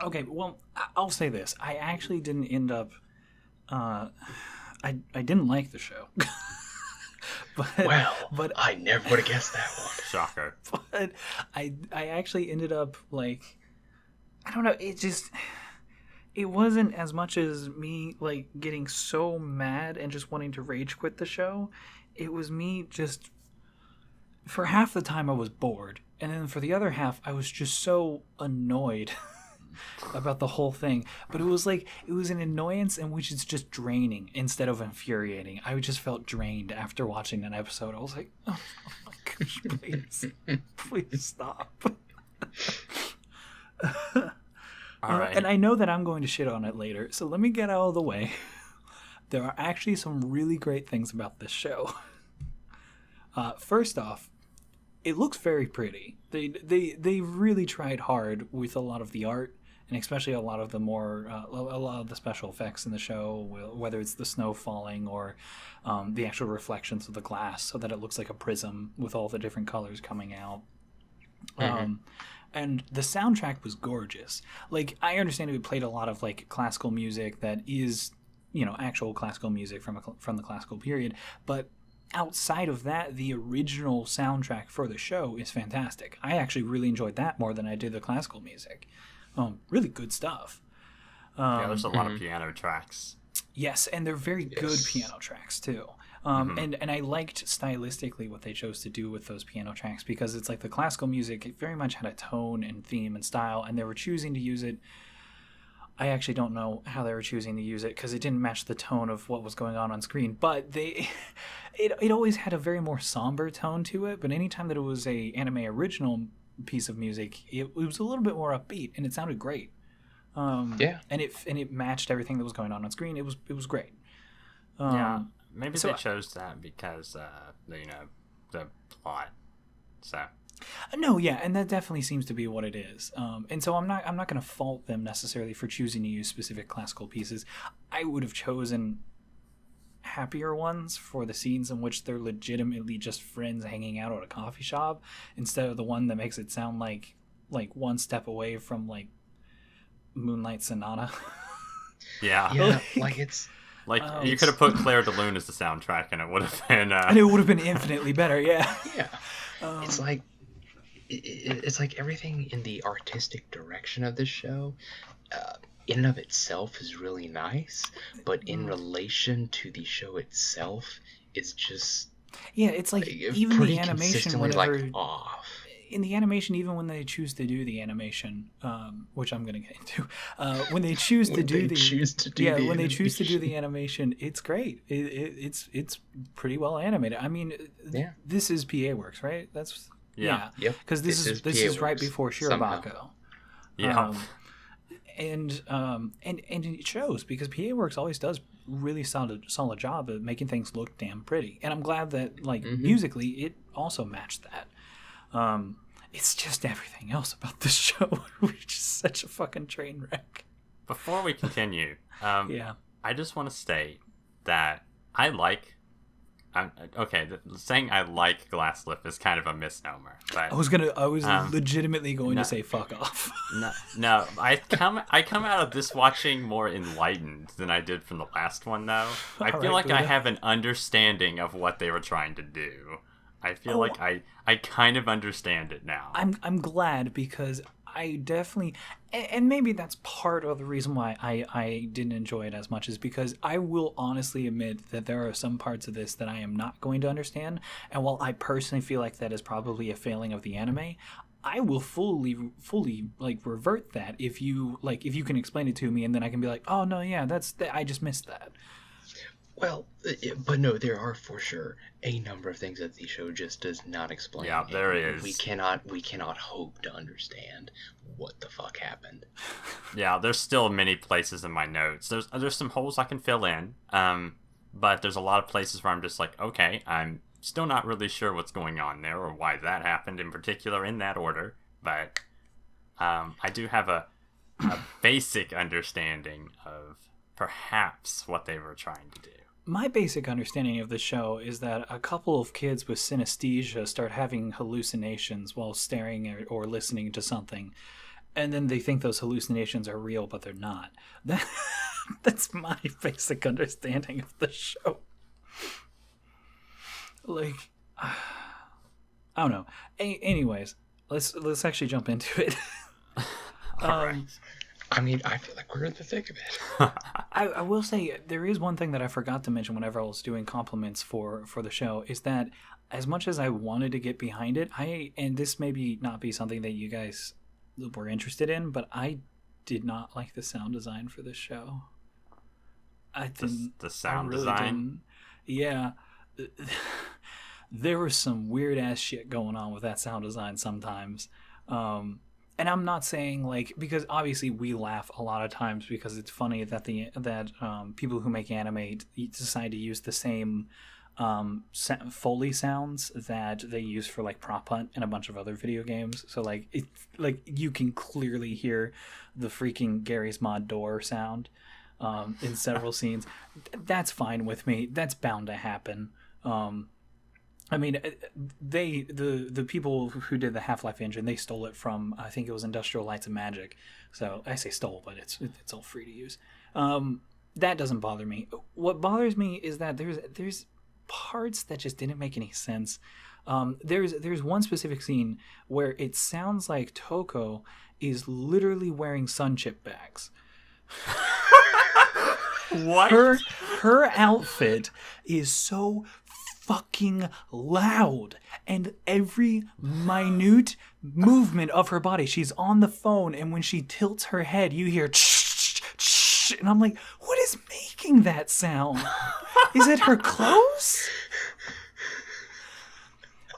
Okay, well, I'll say this. I actually didn't end up. I didn't like the show, but Well, but I never would have guessed that one. Shocker. but I actually ended up like, I don't know. It wasn't as much as me like getting so mad and just wanting to rage quit the show. It was me just, for half the time I was bored, and then for the other half I was just so annoyed about the whole thing. But it was an annoyance in which it's just draining instead of infuriating. I just felt drained after watching that episode. I was like, oh my gosh, please, please stop. All right. And I know that I'm going to shit on it later, so let me get out of the way. There are actually some really great things about this show. First off, it looks very pretty. They really tried hard with a lot of the art, and especially a lot of the special effects in the show, whether it's the snow falling or the actual reflections of the glass, so that it looks like a prism with all the different colors coming out. Mm-hmm. And the soundtrack was gorgeous. Like, I understand it played a lot of like classical music that is, actual classical music from the classical period, but outside of that, the original soundtrack for the show is fantastic. I actually really enjoyed that more than I did the classical music. Really good stuff. Yeah, there's a lot of piano tracks. Yes, and they're very good piano tracks too. And I liked stylistically what they chose to do with those piano tracks, because it's like the classical music, it very much had a tone and theme and style, and they were choosing to use it. I actually don't know how they were choosing to use it, because it didn't match the tone of what was going on screen, but it always had a very more somber tone to it. But anytime that it was a anime original piece of music, it was a little bit more upbeat, and it sounded great. And it matched everything that was going on screen. It was great. Yeah, maybe they chose that because the plot. So. No, yeah, and that definitely seems to be what it is. And so I'm not going to fault them necessarily for choosing to use specific classical pieces. I would have chosen happier ones for the scenes in which they're legitimately just friends hanging out at a coffee shop, instead of the one that makes it sound like one step away from like Moonlight Sonata. Yeah, like it's like you could have put Claire de Lune as the soundtrack, and it would have been and it would have been infinitely better. Yeah. It's like it's like everything in the artistic direction of this show, in and of itself, is really nice, but in relation to the show itself, it's just it's like even pretty the animation, like whenever off. In the animation, even when they choose to do the animation, which I'm going to get into, when they choose to do the animation, it's great. It's pretty well animated. I mean, this is PA Works, right? That's because this is right before Shirobako. And it shows, because PA Works always does really solid job of making things look damn pretty, and I'm glad that musically it also matched that. It's just everything else about this show, which is such a fucking train wreck. Before we continue, I just want to state that I like. Saying I like Glasslip is kind of a misnomer. But I was legitimately going to say fuck off. No, I come out of this watching more enlightened than I did from the last one, though. I feel like I have an understanding of what they were trying to do. I feel like I kind of understand it now. I'm glad, because I definitely, and maybe that's part of the reason why I didn't enjoy it as much, is because I will honestly admit that there are some parts of this that I am not going to understand. And while I personally feel like that is probably a failing of the anime, I will fully like revert that if you can explain it to me, and then I can be like, oh no, yeah, I just missed that. Well, but no, there are for sure a number of things that the show just does not explain. Yeah, there is. We cannot hope to understand what the fuck happened. Yeah, there's still many places in my notes. There's some holes I can fill in, but there's a lot of places where I'm just like, okay, I'm still not really sure what's going on there or why that happened in particular in that order. But I do have a basic understanding of perhaps what they were trying to do. My basic understanding of the show is that a couple of kids with synesthesia start having hallucinations while staring or listening to something, and then they think those hallucinations are real, but they're not. That's my basic understanding of the show. Like, I don't know. Anyways, let's actually jump into it. All right. I mean, I feel like we're in the thick of it. I will say there is one thing that I forgot to mention whenever I was doing compliments for the show, is that as much as I wanted to get behind it, and this maybe not be something that you guys were interested in, but I did not like the sound design for this show. I didn't. The sound really design? Yeah. There was some weird ass shit going on with that sound design sometimes. And I'm not saying like, because obviously we laugh a lot of times because it's funny that people who make anime decide to use the same Foley sounds that they use for like Prop Hunt and a bunch of other video games. So like you can clearly hear the freaking Gary's Mod door sound in several scenes. That's fine with me. That's bound to happen. I mean, the people who did the Half-Life engine, they stole it from, I think it was Industrial Lights and Magic. So I say stole, but it's all free to use. That doesn't bother me. What bothers me is that there's parts that just didn't make any sense. There's one specific scene where it sounds like Toko is literally wearing sun chip bags. What? Her outfit is so fucking loud, and every minute movement of her body, she's on the phone, and when she tilts her head, you hear and I'm like, what is making that sound? Is it her clothes?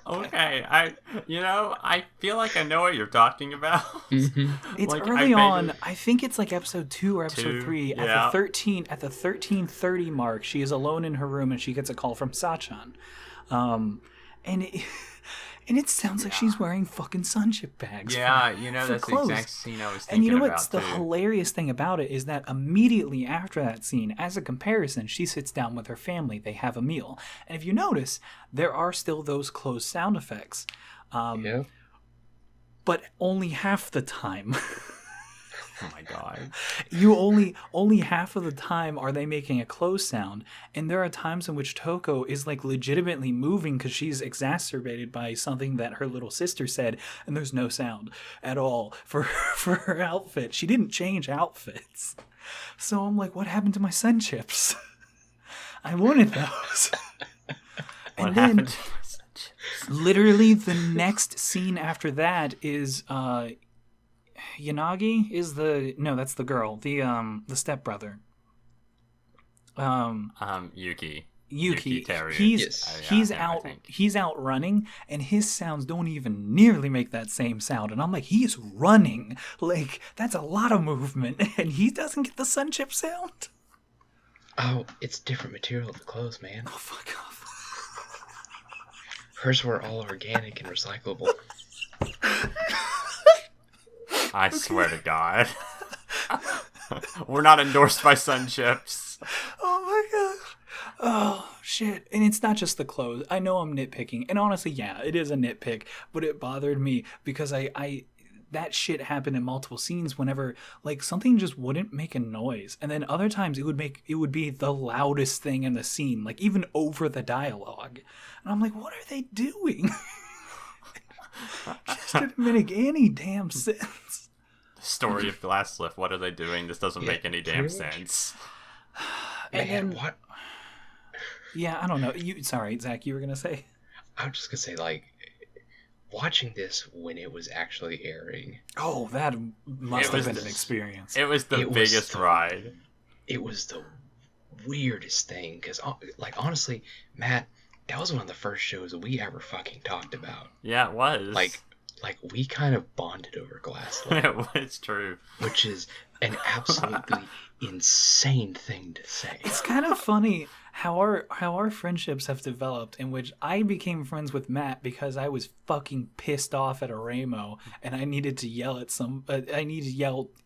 Okay, I feel like I know what you're talking about. Mm-hmm. It's like, early on. I think it's like episode 2 or episode 3. Yeah. At the 13:30 mark, she is alone in her room and she gets a call from Sachan, and it sounds like she's wearing fucking sunchip bags. Yeah, for that's clothes. the exact scene I was thinking about. And you know what's the too. hilarious thing about it is that immediately after that scene, as a comparison, she sits down with her family. They have a meal. And if you notice, there are still those closed sound effects. Yeah. But only half the time. Oh my god. You only half of the time are they making a closed sound, and there are times in which Toko is like legitimately moving because she's exacerbated by something that her little sister said, and there's no sound at all for her outfit. She didn't change outfits, so I'm like, what happened to my sun chips? I wanted those. What happened to my son chips? Literally the next scene after that is Yanagi is that's the girl, the stepbrother. Yuki. Yuki. Terry. He's out running, and his sounds don't even nearly make that same sound. And I'm like, he's running, like that's a lot of movement, and he doesn't get the sun chip sound. Oh, it's different material, the clothes, man. Oh, fuck off. Hers were all organic and recyclable. I swear to God. We're not endorsed by Sun Chips. Oh my gosh. Oh, shit. And it's not just the clothes. I know I'm nitpicking. And honestly, yeah, it is a nitpick. But it bothered me because I that shit happened in multiple scenes whenever, like, something just wouldn't make a noise. And then other times it would be the loudest thing in the scene, like, even over the dialogue. And I'm like, what are they doing? Just didn't make any damn sense. Story of Glasslip. What are they doing? This doesn't make any damn sense. And Man, then, what? yeah, I don't know. Sorry, Zach, you were gonna say? I was just gonna say, like, watching this when it was actually airing. Oh, that must have been an experience. It was the biggest ride. It was the weirdest thing, because, like, honestly, Matt, that was one of the first shows we ever fucking talked about. Yeah, it was. Like we kind of bonded over Glasslip. It's true. Which is an absolutely insane thing to say. It's kind of funny how our friendships have developed, in which I became friends with Matt because I was fucking pissed off at a Ramo and I needed to yell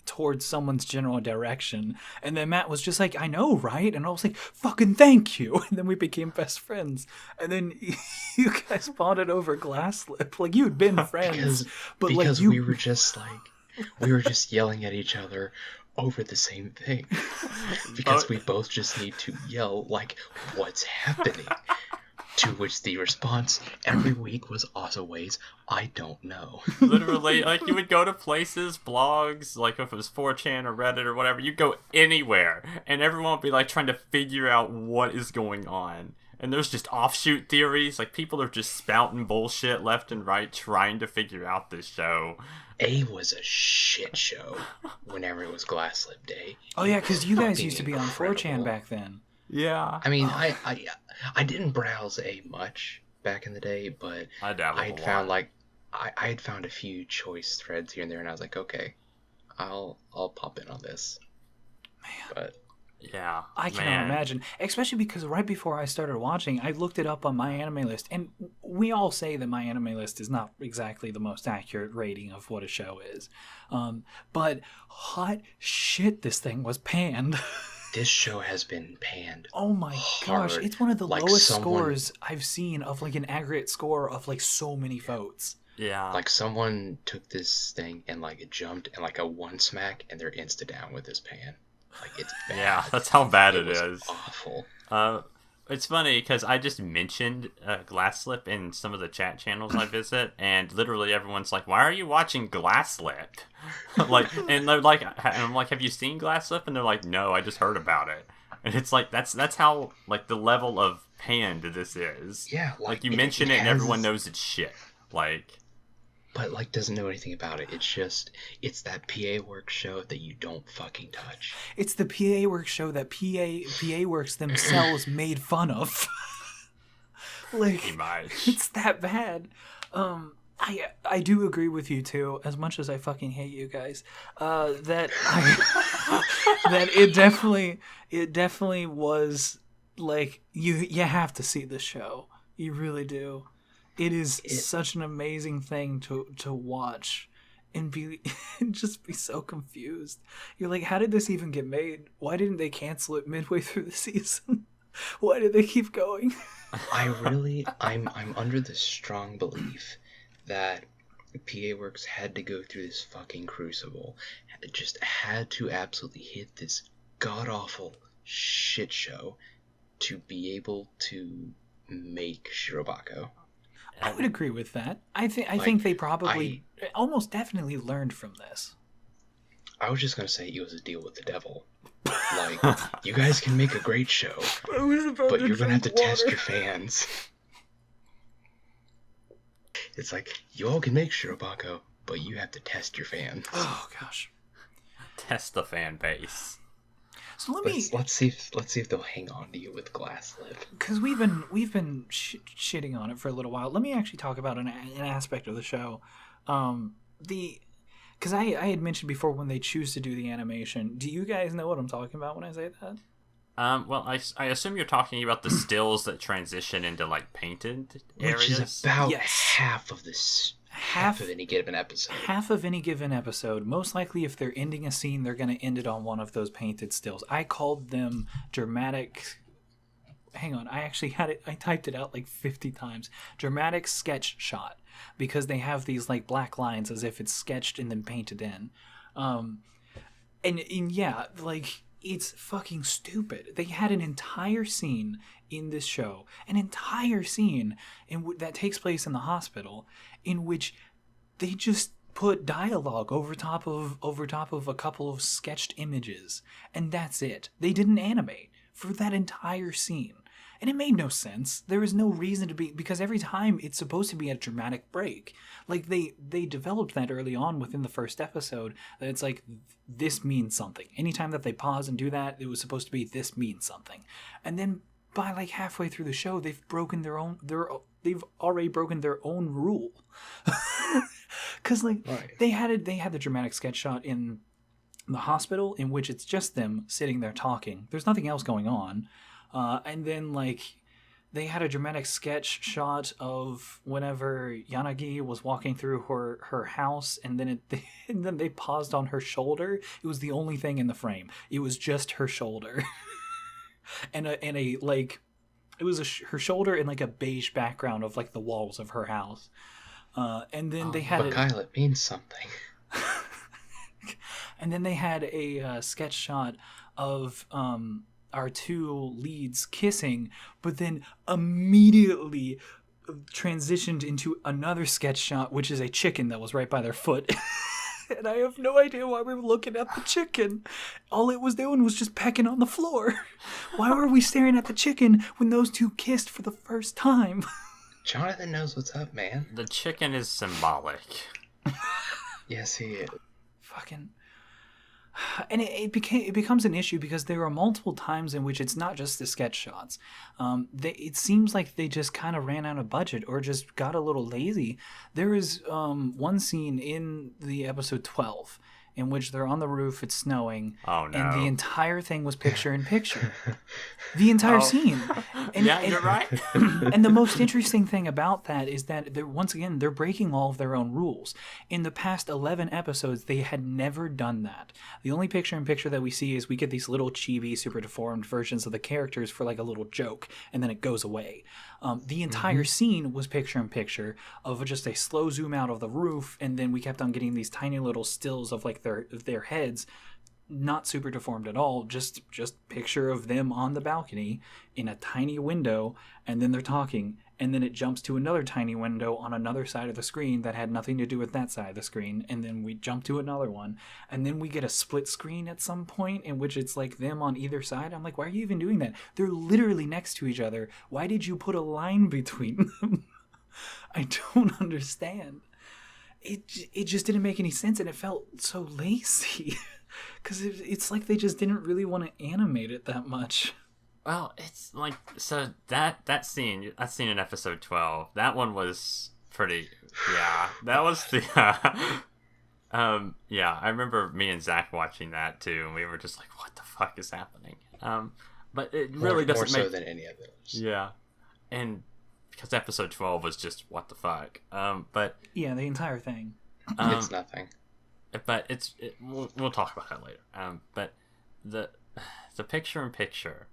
towards someone's general direction, and then Matt was just like, I know, right? And I was like, fucking thank you. And then we became best friends, and then you guys bonded over Glasslip. Like, you had been friends, because we were just like, We were just yelling at each other over the same thing. Because we both just need to yell, like, what's happening? To which the response every week was always, I don't know. Literally, like, you would go to places, blogs, like if it was 4chan or Reddit or whatever, you'd go anywhere, and everyone would be, like, trying to figure out what is going on. And there's just offshoot theories, like, people are just spouting bullshit left and right trying to figure out this show. A was a shit show whenever it was Glasslip Day. Oh yeah, because you guys Fucking used to be on incredible. 4chan back then. Yeah. I mean, I didn't browse A much back in the day, but I dabbled I'd a found lot. like I had found a few choice threads here and there, and I was like, okay, I'll pop in on this. Man. But Yeah. I cannot imagine, especially because right before I started watching, I looked it up on My Anime List, and we all say that My Anime List is not exactly the most accurate rating of what a show is. But hot shit, this thing was panned. this show has been panned. Oh my gosh, hard. it's one of the Like lowest someone- scores I've seen of like an aggregate score of like so many votes. Yeah. Like someone took this thing and like it jumped and like a one smack and they're insta down with this pan. Like it's bad. Yeah, that's how bad it was is. Awful. It's funny because I just mentioned Glasslip in some of the chat channels I visit, and literally everyone's like, "Why are you watching Glasslip?" Like, and they're like, and I'm like, "Have you seen Glasslip?" And they're like, "No, I just heard about it." And it's like that's how like the level of panned this is. Yeah, Like you mention it and everyone knows it's shit. Like, but like doesn't know anything about it. It's that PA Works show that you don't fucking touch. It's the PA Works show that PA Works themselves made fun of. Like, pretty much. it's that bad. I do agree with you too, as much as I fucking hate you guys. That it definitely was like you have to see the show. You really do. It is such an amazing thing to watch and be and just be so confused. You're like, how did this even get made? Why didn't they cancel it midway through the season? Why did they keep going? I'm under the strong belief that PA Works had to go through this fucking crucible. Just had to absolutely hit this god awful shit show to be able to make Shirobako. I would agree with that. I think they probably almost definitely learned from this. I was just gonna say it was a deal with the devil. Like, you guys can make a great show, but you're gonna have to test your fans. It's like, you all can make Shirobako, but you have to test your fans. Oh gosh. Test the fan base. So let's see if they'll hang on to you with Glasslip. because we've been shitting on it for a little while. Let me actually talk about an aspect of the show. Because I had mentioned before when they choose to do the animation. Do you guys know what I'm talking about when I say that? Well, I assume you're talking about the stills that transition into like painted areas. Which is about Yes. half of any given episode. Half of any given episode. Most likely, if they're ending a scene, they're going to end it on one of those painted stills. I called them dramatic. Hang on, I actually had it. I typed it out like 50 times. Dramatic sketch shot, because they have these like black lines as if it's sketched and then painted in. And yeah, like, it's fucking stupid. They had an entire scene in this show, an entire scene that takes place in the hospital, in which they just put dialogue over top of a couple of sketched images, and that's it. They didn't animate for that entire scene. And it made no sense. There was no reason to be, because every time it's supposed to be a dramatic break. Like they developed that early on within the first episode, that it's like, this means something. Anytime that they pause and do that, it was supposed to be, this means something. And then by like halfway through the show, they've already broken their own rule. Cause like Right. they had the dramatic sketch shot in the hospital, in which it's just them sitting there talking. There's nothing else going on. And then, like, they had a dramatic sketch shot of whenever Yanagi was walking through her house, and then and then they paused on her shoulder. It was the only thing in the frame. It was just her shoulder, and a like, it was her shoulder in like a beige background of like the walls of her house. And then they had But Kyle, it means something. And then they had a sketch shot of our two leads kissing, but then immediately transitioned into another sketch shot, which is a chicken that was right by their foot. And I have no idea why we were looking at the chicken. All it was doing was just pecking on the floor. Why were we staring at the chicken when those two kissed for the first time? Jonathan knows what's up, man. The chicken is symbolic. Yes, he is. Fucking... And it becomes an issue because there are multiple times in which it's not just the sketch shots. It seems like they just kind of ran out of budget or just got a little lazy. There is one scene in the episode 12 in which they're on the roof, it's snowing, Oh, no. and the entire thing was picture-in-picture. The entire scene. And, Yeah, you're right. And the most interesting thing about that is that they're breaking all of their own rules. In the past 11 episodes, they had never done that. The only picture-in-picture that we see is we get these little chibi, super deformed versions of the characters for like a little joke, and then it goes away. The entire scene was picture-in-picture of just a slow zoom out of the roof, and then we kept on getting these tiny little stills of like their heads, not super deformed at all, just picture of them on the balcony in a tiny window, and then they're talking, and then it jumps to another tiny window on another side of the screen that had nothing to do with that side of the screen, and then we jump to another one, and then we get a split screen at some point in which it's like them on either side. I'm like, why are you even doing that? They're literally next to each other. Why did you put a line between them? I don't understand. It just didn't make any sense, and it felt so lazy. Because it's like they just didn't really want to animate it that much. Well, it's like, so that scene in episode 12, that one was pretty, yeah, that was the, yeah, I remember me and Zack watching that too, and we were just like, what the fuck is happening? But it really doesn't more make... so than any of those. Yeah, and because episode 12 was just, what the fuck? But... Yeah, the entire thing. It's nothing. But we'll talk about that later. But the picture-in-picture,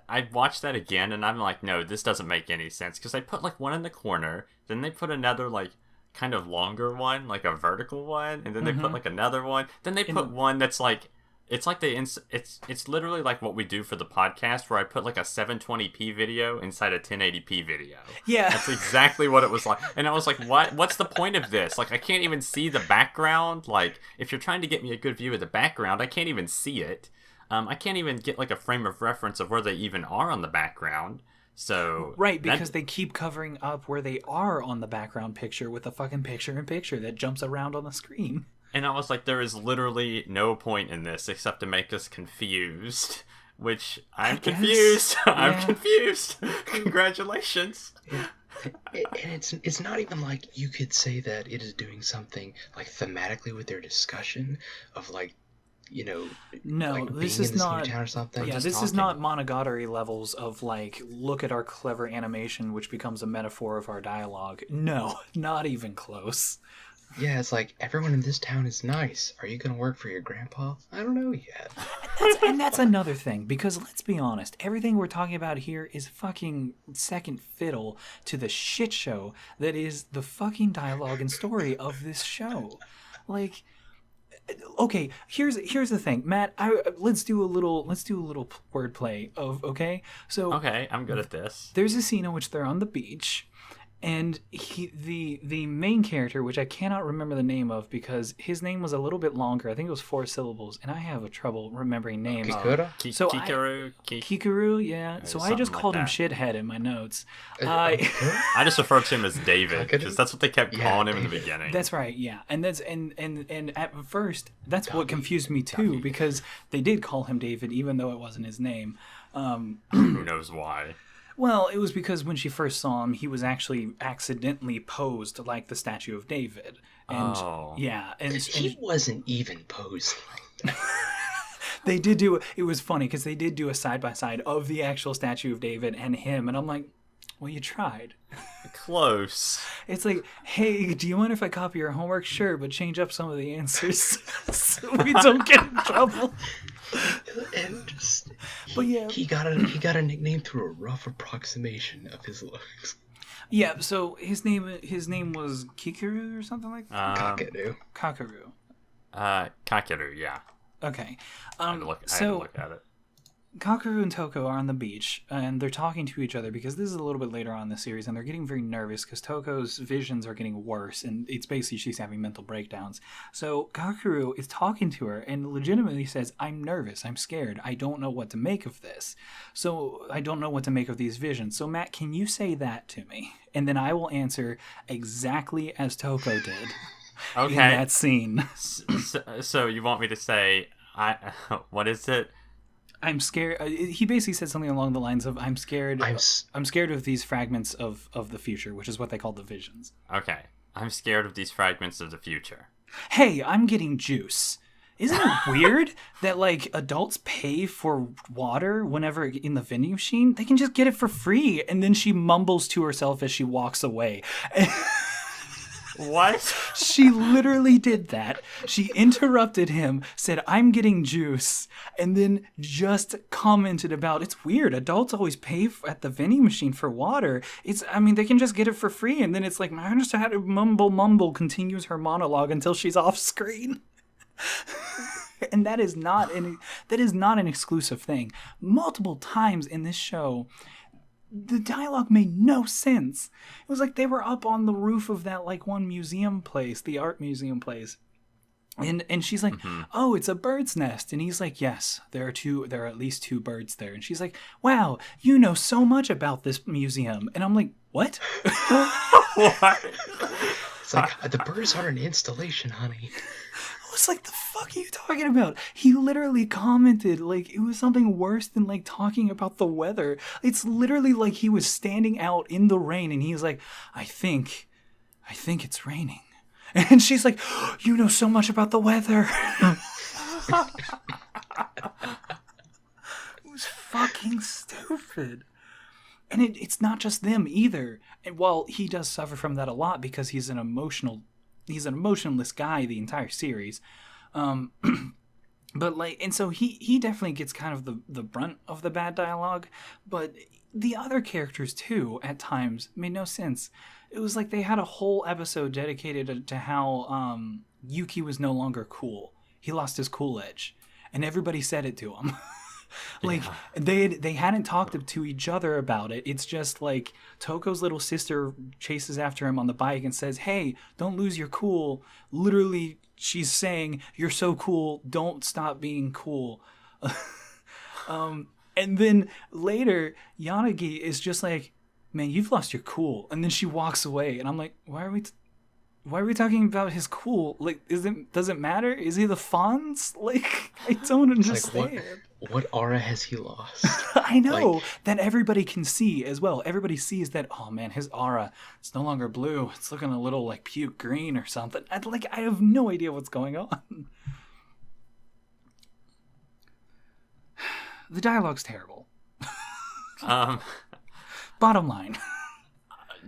I watched that again, and I'm like, no, this doesn't make any sense. Because they put, like, one in the corner, then they put another, like, kind of longer one, like a vertical one, and then they put, like, another one. Then they put one that's, like, it's like it's literally like what we do for the podcast, where I put, like, a 720p video inside a 1080p video. Yeah. That's exactly what it was like. And I was like, what's the point of this? Like, I can't even see the background. Like, if you're trying to get me a good view of the background, I can't even see it. I can't even get, like, a frame of reference of where they even are on the background. So right, because they keep covering up where they are on the background picture with a fucking picture-in-picture that jumps around on the screen. And I was like, there is literally no point in this except to make us confused. Which, I'm confused. Yeah. I'm confused. Congratulations. Yeah. And it's not even like you could say that it is doing something, like, thematically with their discussion of, like, you know, no, like this being is in this not new town or something. Yeah, this is not Monogatari levels of, like, look at our clever animation, which becomes a metaphor of our dialogue. No, not even close. Yeah, it's like, everyone in this town is nice. Are you going to work for your grandpa? I don't know yet. And that's another thing, because let's be honest, everything we're talking about here is fucking second fiddle to the shit show that is the fucking dialogue and story of this show. Like, okay, here's the thing, Matt. Let's do a little wordplay of okay. So Okay, I'm good at this. there's a scene in which they're on the beach, and the main character, which I cannot remember the name of because his name was a little bit longer. I think it was 4 syllables, and I have a trouble remembering names. Kikura? So Kikaru, yeah. So I something just like called him that. shithead in my notes. I just referred to him as David because that's what they kept calling him in the David. beginning. That's right, yeah, and that's and at first that's what confused me too, because they did call him David even though it wasn't his name. Who knows why? Well, it was because when she first saw him, he was actually accidentally posed like the statue of David. And Oh. yeah, and He wasn't even posed like that. they did do it was funny because they did do a side by side of the actual statue of David and him, and I'm like, well, you tried. Close. It's like, hey, do you mind if I copy your homework? Sure, but change up some of the answers so we don't get in trouble. And just, But yeah. he got a nickname through a rough approximation of his looks. Yeah, so his name was Kikaru or something like that? Kakadu. Kakaru. Kakeru, yeah. Okay. I had to look at it. Kakeru and Toko are on the beach, and they're talking to each other because this is a little bit later on in the series, and they're getting very nervous because Toko's visions are getting worse, and it's basically she's having mental breakdowns. So Kakeru is talking to her and legitimately says, I'm nervous, I'm scared, I don't know what to make of this. So I don't know what to make of these visions. So Matt, can you say that to me? And then I will answer exactly as Toko did in that scene. So you want me to say, what is it? I'm scared. He basically said something along the lines of, I'm scared of these fragments of the future, which is what they call the visions. Okay. I'm scared of these fragments of the future. Hey, I'm getting juice. Isn't it weird that, like, adults pay for water whenever in the vending machine? They can just get it for free. And then she mumbles to herself as she walks away. What? She literally did that. She interrupted him, said, I'm getting juice, and then just commented about, it's weird, adults always pay at the vending machine for water. They can just get it for free. And then it's like, I just had to mumble, continues her monologue until she's off screen. And that is not an exclusive thing. Multiple times in this show, the dialogue made no sense. It was like they were up on the roof of that, like, one museum place, the art museum place. And she's like, oh, it's a bird's nest. And he's like, yes, there are at least 2 birds there. And she's like, wow, you know so much about this museum. And I'm like, what? What? It's like, the birds are an installation, honey. I was like, the fuck are you talking about? He literally commented like it was something worse than, like, talking about the weather. It's literally like he was standing out in the rain and he's like, I think it's raining. And she's like, you know so much about the weather. It was fucking stupid. And it's not just them either. And while he does suffer from that a lot because he's an emotionless guy the entire series. But, like, and so he definitely gets kind of the brunt of the bad dialogue, but the other characters too at times made no sense. It was like they had a whole episode dedicated to how Yuki was no longer cool. He lost his cool edge, and everybody said it to him. Like, they hadn't talked to each other about it. It's just like Toko's little sister chases after him on the bike and says, hey, don't lose your cool. Literally, she's saying, you're so cool, don't stop being cool. And then later, Yanagi is just like, man, you've lost your cool. And then she walks away, and I'm like, why are we talking about his cool? Like, does it matter? Is he the Fonz? Like, I don't understand. Like, what aura has he lost? I know, like, that everybody can see as well. Everybody sees that, oh man, his aura, it's no longer blue. It's looking a little like puke green or something. I have no idea what's going on. The dialogue's terrible. Bottom line.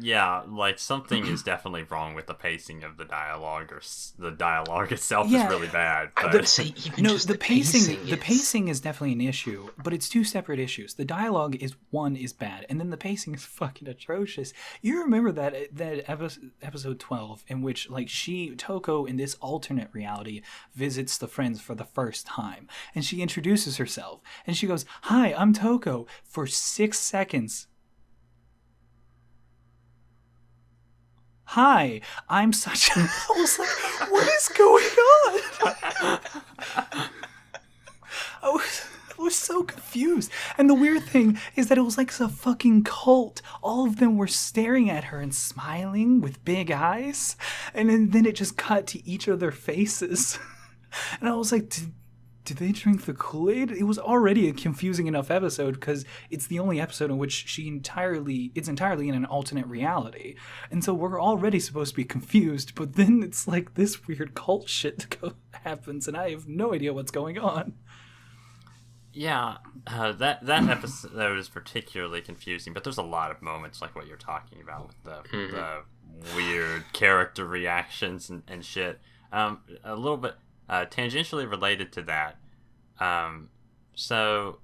Yeah, like, something is definitely wrong with the pacing of the dialogue, or the dialogue itself is really bad. But... the pacing is definitely an issue, but it's 2 separate issues. The dialogue is bad, and then the pacing is fucking atrocious. You remember that episode 12 in which, like, Toko in this alternate reality visits the friends for the first time, and she introduces herself, and she goes, "Hi, I'm Toko," for 6 seconds. Hi, I'm such a... I was like, what is going on? I was so confused. And the weird thing is that it was like a fucking cult. All of them were staring at her and smiling with big eyes. And then it just cut to each of their faces. And I was like, did they drink the Kool-Aid? It was already a confusing enough episode because it's the only episode in which it's entirely in an alternate reality. And so we're already supposed to be confused, but then it's like this weird cult shit happens and I have no idea what's going on. Yeah, that episode is particularly confusing, but there's a lot of moments like what you're talking about with the weird character reactions and shit. A little bit tangentially related to that. So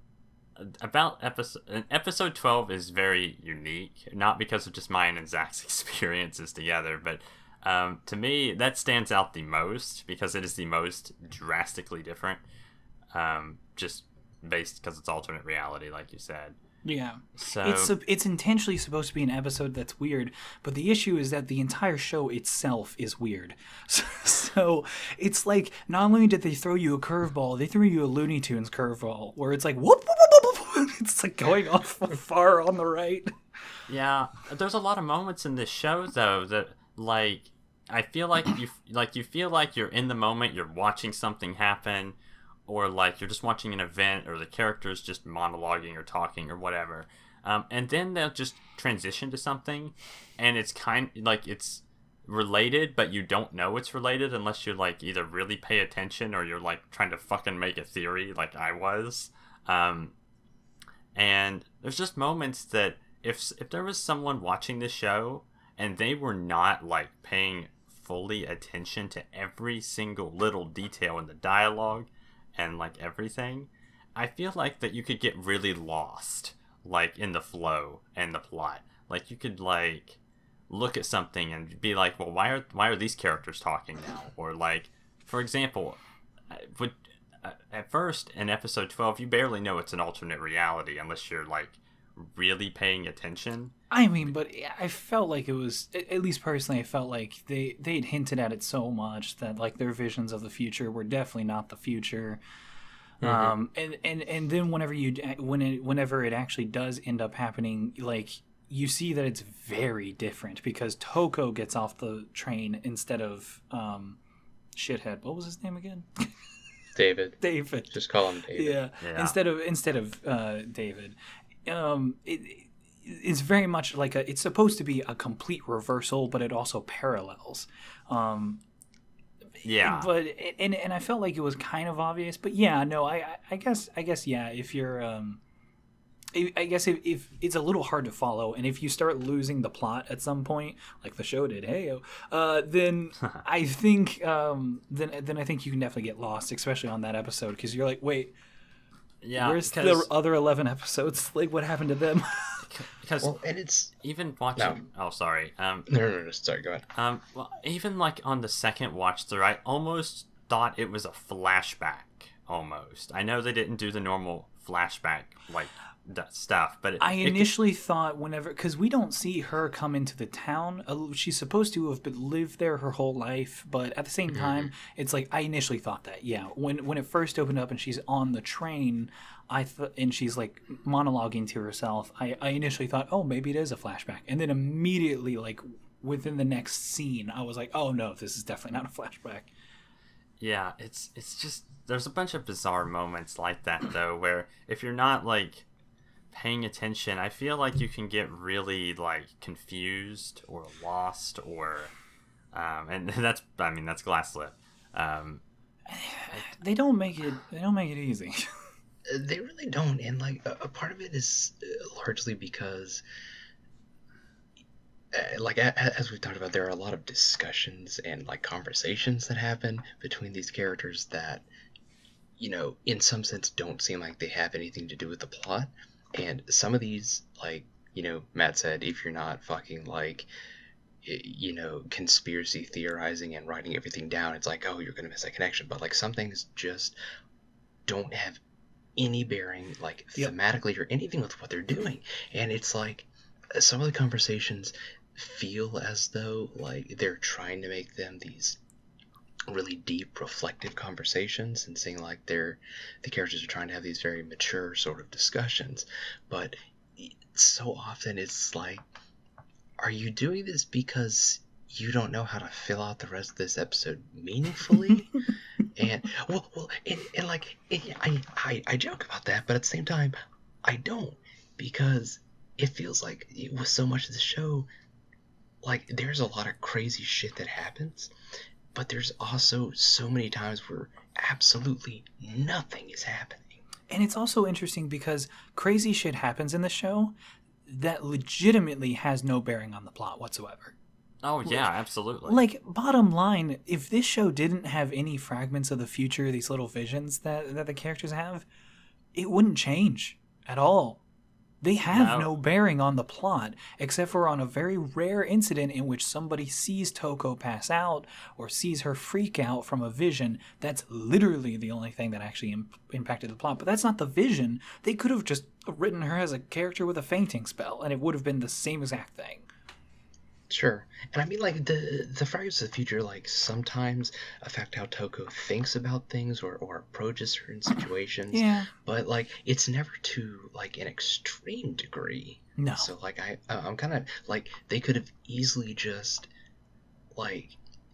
about episode 12 is very unique, not because of just mine and Zach's experiences together, but to me that stands out the most because it is the most drastically different. just based because it's alternate reality, like you said. Yeah. So It's intentionally supposed to be an episode that's weird, but the issue is that the entire show itself is weird. So it's like, not only did they throw you a curveball, they threw you a Looney Tunes curveball, where it's like, whoop, whoop, whoop, whoop, whoop. It's like going off far on the right. yeah, there's a lot of moments in this show though that like I feel like you feel like you're in the moment, you're watching something happen, or like you're just watching an event, or the characters just monologuing or talking or whatever, and then they'll just transition to something, and it's kind like it's related, but you don't know it's related unless you like either really pay attention or you're like trying to fucking make a theory, like I was. And there's just moments that if there was someone watching this show and they were not like paying fully attention to every single little detail in the dialogue and like everything, I feel like that you could get really lost like in the flow and the plot. Like you could like look at something and be like, well, why are these characters talking now? Or like, for example, at first in episode 12 you barely know it's an alternate reality unless you're like really paying attention. I mean, but I felt like it was, at least personally, I felt like they'd hinted at it so much that like their visions of the future were definitely not the future. And then whenever it actually does end up happening, like you see that it's very different because Toko gets off the train instead of shithead. What was his name again? David. David. Just call him David. Yeah. Instead of David. It's very much like it's supposed to be a complete reversal, but it also parallels. Yeah. But and I felt like it was kind of obvious, but yeah, no, I guess yeah, if you're I guess if it's a little hard to follow, and if you start losing the plot at some point, like the show did, then I think then I think you can definitely get lost, especially on that episode, because you're like, wait, where's the other 11 episodes? Like, what happened to them? Because and it's even watching. No. Oh, sorry. No. Sorry. Go ahead. Well, even like on the second watch through, I almost thought it was a flashback. Almost. I know they didn't do the normal flashback like stuff, but I initially thought whenever, because we don't see her come into the town. She's supposed to have lived there her whole life, but at the same time, it's like I initially thought that. Yeah, when it first opened up and she's on the train, and she's like monologuing to herself, I initially thought, oh, maybe it is a flashback, and then immediately, like within the next scene, I was like, oh no, this is definitely not a flashback. Yeah, it's just there's a bunch of bizarre moments like that though, where if you're not like paying attention, I feel like you can get really like confused or lost, or and that's Glasslip. They don't make it easy. They really don't, and like a part of it is largely because like as we've talked about, there are a lot of discussions and like conversations that happen between these characters that, you know, in some sense don't seem like they have anything to do with the plot. And some of these, like, you know, Matt said, if you're not fucking like, you know, conspiracy theorizing and writing everything down, it's like, oh, you're gonna miss that connection. But like some things just don't have any bearing, like thematically or anything with what they're doing. And it's like some of the conversations feel as though like they're trying to make them these really deep reflective conversations and seeing like the characters are trying to have these very mature sort of discussions, but so often it's like, are you doing this because you don't know how to fill out the rest of this episode meaningfully? And I joke about that, but at the same time I don't, because it feels like with so much of the show, like there's a lot of crazy shit that happens, but there's also so many times where absolutely nothing is happening. And it's also interesting because crazy shit happens in the show that legitimately has no bearing on the plot whatsoever. Oh, yeah, absolutely. Like, bottom line, if this show didn't have any fragments of the future, these little visions that the characters have, it wouldn't change at all. They have no bearing on the plot, except for on a very rare incident in which somebody sees Toko pass out or sees her freak out from a vision. That's literally the only thing that actually impacted the plot. But that's not the vision. They could have just written her as a character with a fainting spell, and it would have been the same exact thing. Sure. And I mean, like, the fragments of the future, like, sometimes affect how Toko thinks about things or approaches certain situations. Yeah. But, like, it's never to, like, an extreme degree. No. So, like, I'm kind of, like, they could have easily just, like,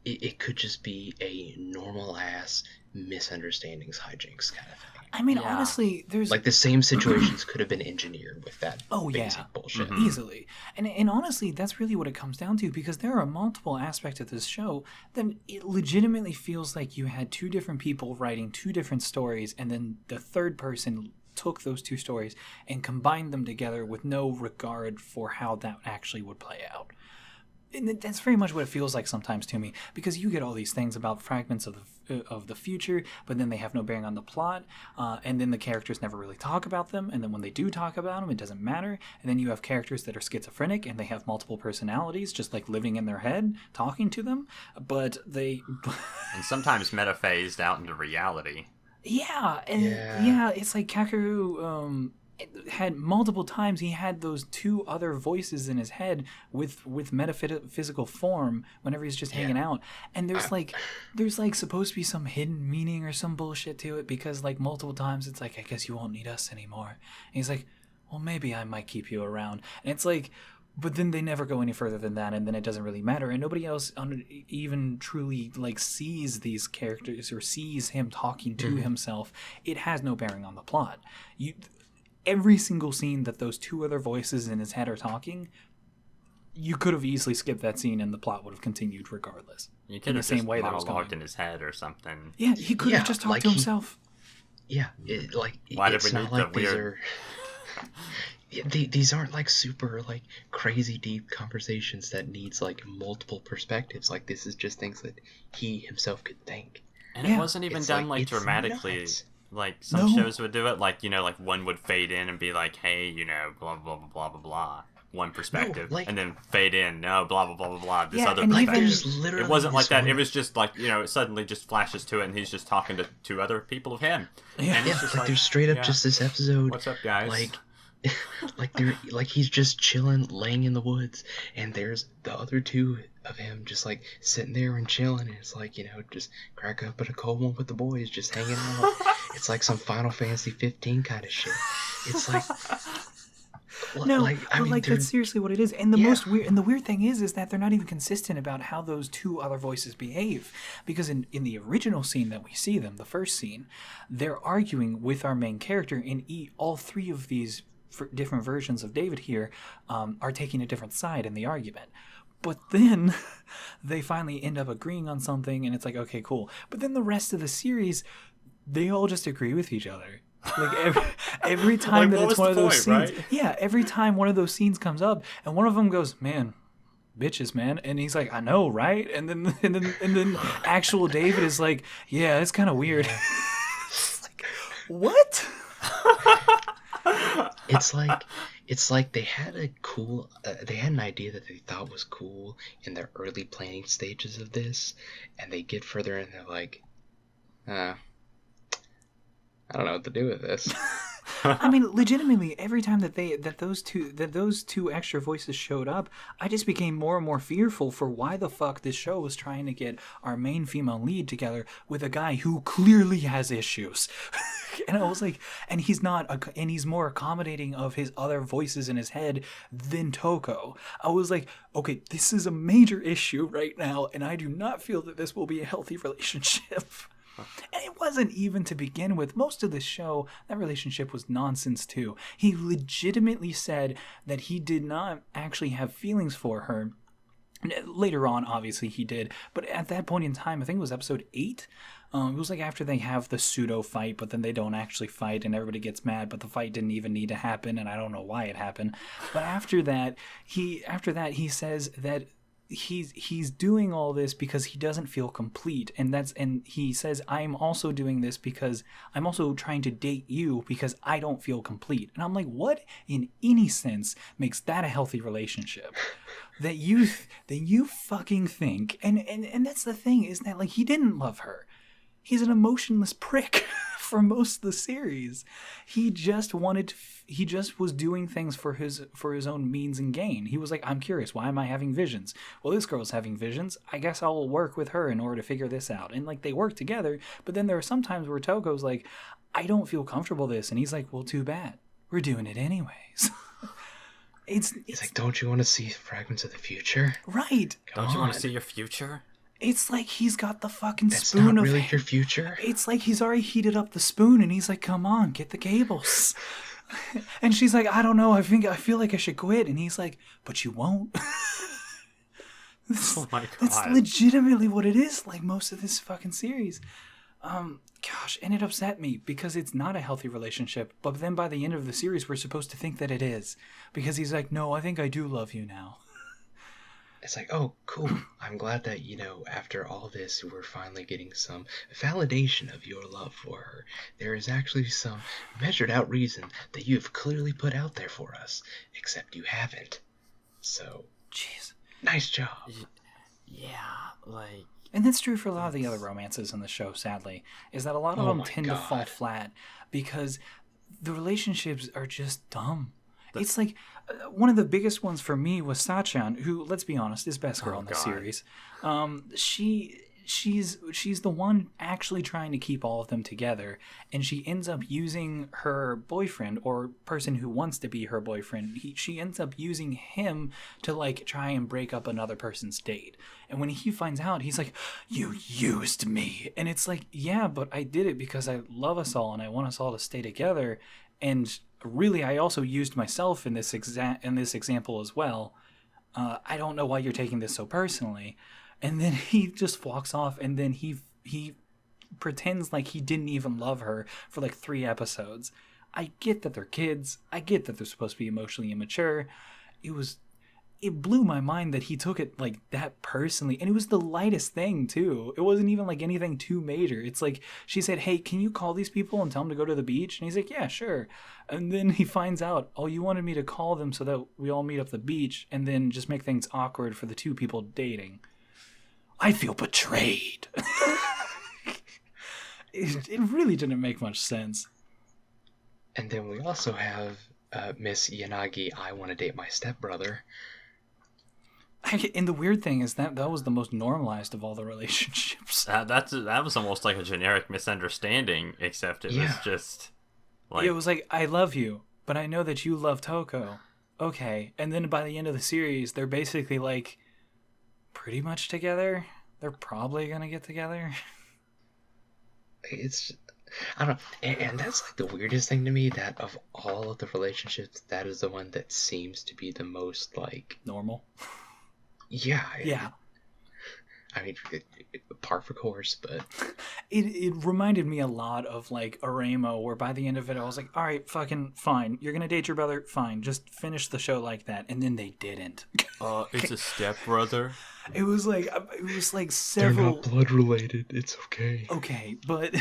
it could just be a normal-ass misunderstandings, hijinks kind of thing. I mean, honestly, there's... Like, the same situations could have been engineered with that basic bullshit. Easily. And honestly, that's really what it comes down to, because there are multiple aspects of this show that it legitimately feels like you had two different people writing two different stories, and then the third person took those two stories and combined them together with no regard for how that actually would play out. And that's very much what it feels like sometimes to me, because you get all these things about fragments of the future, but then they have no bearing on the plot, and then the characters never really talk about them, and then when they do talk about them, it doesn't matter, and then you have characters that are schizophrenic, and they have multiple personalities, just like living in their head, talking to them, but they... and sometimes metaphased out into reality. Yeah, and it's like Kakeru... had multiple times he had those two other voices in his head with metaphysical form whenever he's just hanging out, and there's like supposed to be some hidden meaning or some bullshit to it, because like multiple times it's like, I guess you won't need us anymore, and he's like, well, maybe I might keep you around, and it's like, but then they never go any further than that, and then it doesn't really matter, and nobody else even truly like sees these characters or sees him talking to himself. It has no bearing on the plot. Every single scene that those two other voices in his head are talking, you could have easily skipped that scene and the plot would have continued regardless. You could have just monologued in his head or something. Yeah, he could have just talked to himself. Yeah, why did we need the weird... These aren't like super like crazy deep conversations that needs like multiple perspectives. Like, this is just things that he himself could think. And it wasn't even done like dramatically. Nuts. Like, some shows would do it, like, you know, like, one would fade in and be like, hey, you know, blah, blah, blah, blah, blah, blah. One perspective. No, like, and then fade in, no, blah, blah, blah, blah, blah, this other and perspective. It wasn't like that. It was just like, you know, it suddenly just flashes to it and he's just talking to two other people of him. Yeah, and it's just like there's straight up just this episode. What's up, guys? Like he's just chilling, laying in the woods, and there's the other two of him just like sitting there and chilling, and it's like, you know, just crack up at a cold one with the boys, just hanging out. It's like some Final Fantasy 15 kind of shit. It's like, that's seriously what it is. And the weird thing is that they're not even consistent about how those two other voices behave, because in the original scene that we see them, the first scene, they're arguing with our main character, and all three of these different versions of David here are taking a different side in the argument. But then they finally end up agreeing on something, and it's like, okay, cool. But then the rest of the series, they all just agree with each other. Like every time that it's one of those scenes, right? Every time one of those scenes comes up, and one of them goes, "Man, bitches, man," and he's like, "I know, right?" And then actual David is like, "Yeah, it's kind of weird." It's like, what? It's like they had a cool, they had an idea that they thought was cool in the early planning stages of this, and they get further and they're like, I don't know what to do with this. I mean, legitimately, every time that those two extra voices showed up, I just became more and more fearful for why the fuck this show was trying to get our main female lead together with a guy who clearly has issues. And I was like, and he's more accommodating of his other voices in his head than Toko. I was like, okay, this is a major issue right now, and I do not feel that this will be a healthy relationship. And it wasn't even to begin with. Most of the show, that relationship was nonsense too. He legitimately said that he did not actually have feelings for her. Later on, obviously, he did. But at that point in time, I think it was episode 8. It was like after they have the pseudo fight, but then they don't actually fight, and everybody gets mad. But the fight didn't even need to happen, and I don't know why it happened. But after that, he says that he's doing all this because he doesn't feel complete, and he says, I'm also doing this because I'm also trying to date you because I don't feel complete. And I'm like, what in any sense makes that a healthy relationship? that you fucking think, and that's the thing, is that like he didn't love her. He's an emotionless prick for most of the series. He just was doing things for his own means and gain. He was like, I'm curious, why am I having visions? Well, this girl's having visions. I guess I'll work with her in order to figure this out. And like they work together, but then there are some times where Toko's like, I don't feel comfortable with this, and he's like, well, too bad. We're doing it anyways. It's like, don't you want to see fragments of the future? Right. Don't you want to see your future? It's like he's got the fucking That's spoon not of... really your future? It's like he's already heated up the spoon, and he's like, come on, get the cables. And she's like, I don't know, I feel like I should quit. And he's like, but you won't. Oh my god. That's legitimately what it is, like most of this fucking series. Gosh, and it upset me because it's not a healthy relationship. But then by the end of the series, we're supposed to think that it is. Because he's like, no, I think I do love you now. It's like, oh, cool. I'm glad that, after all this, we're finally getting some validation of your love for her. There is actually some measured out reason that you have clearly put out there for us, except you haven't. So, jeez, nice job. Yeah, like... And that's true for a lot of the other romances in the show, sadly, is that a lot of them tend to fall flat because the relationships are just dumb. It's like one of the biggest ones for me was Sachan, who, let's be honest, is best girl in the series. She's the one actually trying to keep all of them together, and she ends up using her boyfriend, or person who wants to be her boyfriend. She ends up using him to like try and break up another person's date. And when he finds out, he's like, "You used me," and it's like, yeah, but I did it because I love us all and I want us all to stay together. And really, I also used myself in this example as well. I don't know why you're taking this so personally. And then he just walks off, and then he pretends like he didn't even love her for like 3 episodes. I get that they're kids. I get that they're supposed to be emotionally immature. It blew my mind that he took it like that personally. And it was the lightest thing too. It wasn't even like anything too major. It's like she said, hey, can you call these people and tell them to go to the beach? And he's like, yeah, sure. And then he finds out, oh, you wanted me to call them so that we all meet up the beach and then just make things awkward for the 2 people dating. I feel betrayed. It really didn't make much sense. And then we also have Miss Yanagi, I want to date my stepbrother. And the weird thing is that was the most normalized of all the relationships. That was almost like a generic misunderstanding, except it was just like... It was like, I love you, but I know that you love Toko. Okay. And then by the end of the series, they're basically like pretty much together. They're probably going to get together. It's... I don't know. And that's like the weirdest thing to me, that of all of the relationships, that is the one that seems to be the most like... normal? Yeah. Yeah. I mean, par for course, but... It reminded me a lot of, like, Aremo, where by the end of it, I was like, all right, fucking fine. You're going to date your brother? Fine. Just finish the show like that. And then they didn't. It's a stepbrother? It was like several... They're not blood related. It's okay. Okay, but...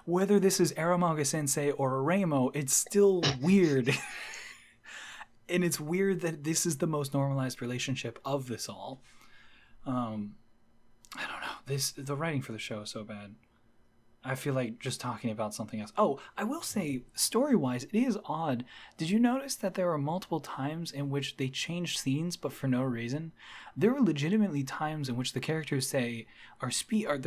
whether this is Aramaga Sensei or Aremo, it's still weird. And it's weird that this is the most normalized relationship of this all. I don't know. The writing for the show is so bad. I feel like just talking about something else. Oh, I will say, story-wise, it is odd. Did you notice that there were multiple times in which they changed scenes, but for no reason? There were legitimately times in which the characters they're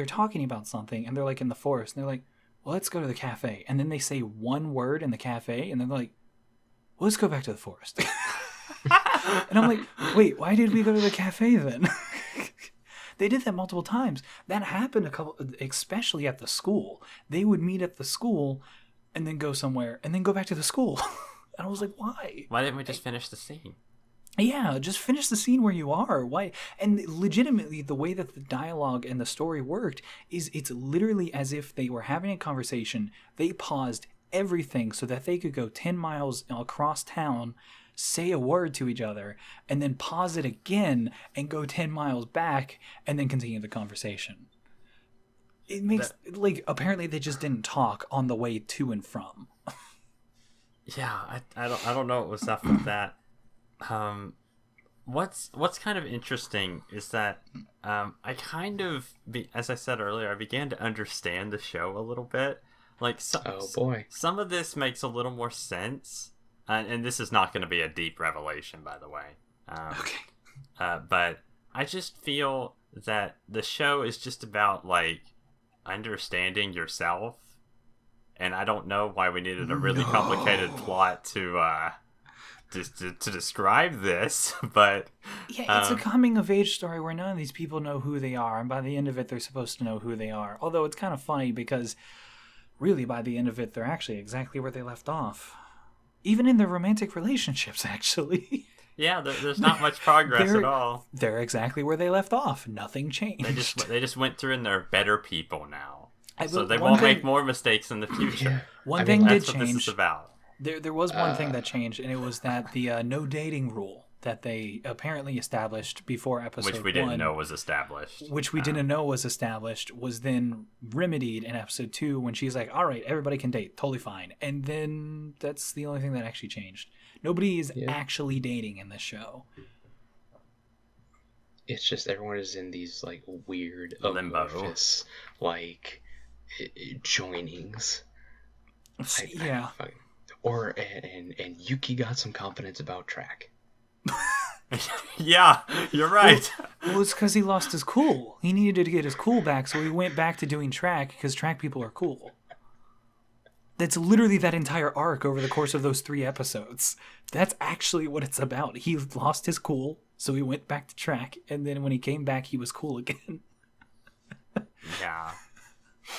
talking about something, and they're like in the forest, and they're like, well, let's go to the cafe. And then they say one word in the cafe, and then they're like, well, let's go back to the forest. And I'm like, wait, why did we go to the cafe then? They did that multiple times. That happened especially at the school. They would meet at the school and then go somewhere and then go back to the school. And I was like, why? Why didn't we just finish the scene? Yeah, just finish the scene where you are. Why? And legitimately, the way that the dialogue and the story worked is it's literally as if they were having a conversation. They paused, everything so that they could go 10 miles across town, say a word to each other, and then pause it again and go 10 miles back and then continue the conversation. It makes, apparently they just didn't talk on the way to and from. Yeah, I don't know what was up with that. What's kind of interesting is that I kind of, as I said earlier, I began to understand the show a little bit. Like, some of this makes a little more sense, and this is not going to be a deep revelation, by the way. Okay. But I just feel that the show is just about like understanding yourself, and I don't know why we needed a really complicated plot to describe this, but yeah, it's a coming of age story where none of these people know who they are, and by the end of it they're supposed to know who they are. Although it's kind of funny because really by the end of it they're actually exactly where they left off, even in their romantic relationships, actually. Yeah, there's not much progress at all. They're exactly where they left off. Nothing changed. They just went through and they're better people now, so they won't make more mistakes in the future. Yeah. One thing did change. What this is about. There was one thing that changed, and it was that the no dating rule that they apparently established before episode 1. Which we didn't know was established. Which we didn't know was established, was then remedied in episode 2 when she's like, all right, everybody can date, totally fine. And then that's the only thing that actually changed. Nobody is actually dating in this show. It's just everyone is in these like weird limbo, like joinings. Yeah. And Yuki got some confidence about track. Yeah, you're right. Well, it's because he lost his cool. He needed to get his cool back, so he went back to doing track because track people are cool. That's literally that entire arc over the course of those 3 episodes. That's actually what it's about. He lost his cool, so he went back to track, and then when he came back, he was cool again. Yeah.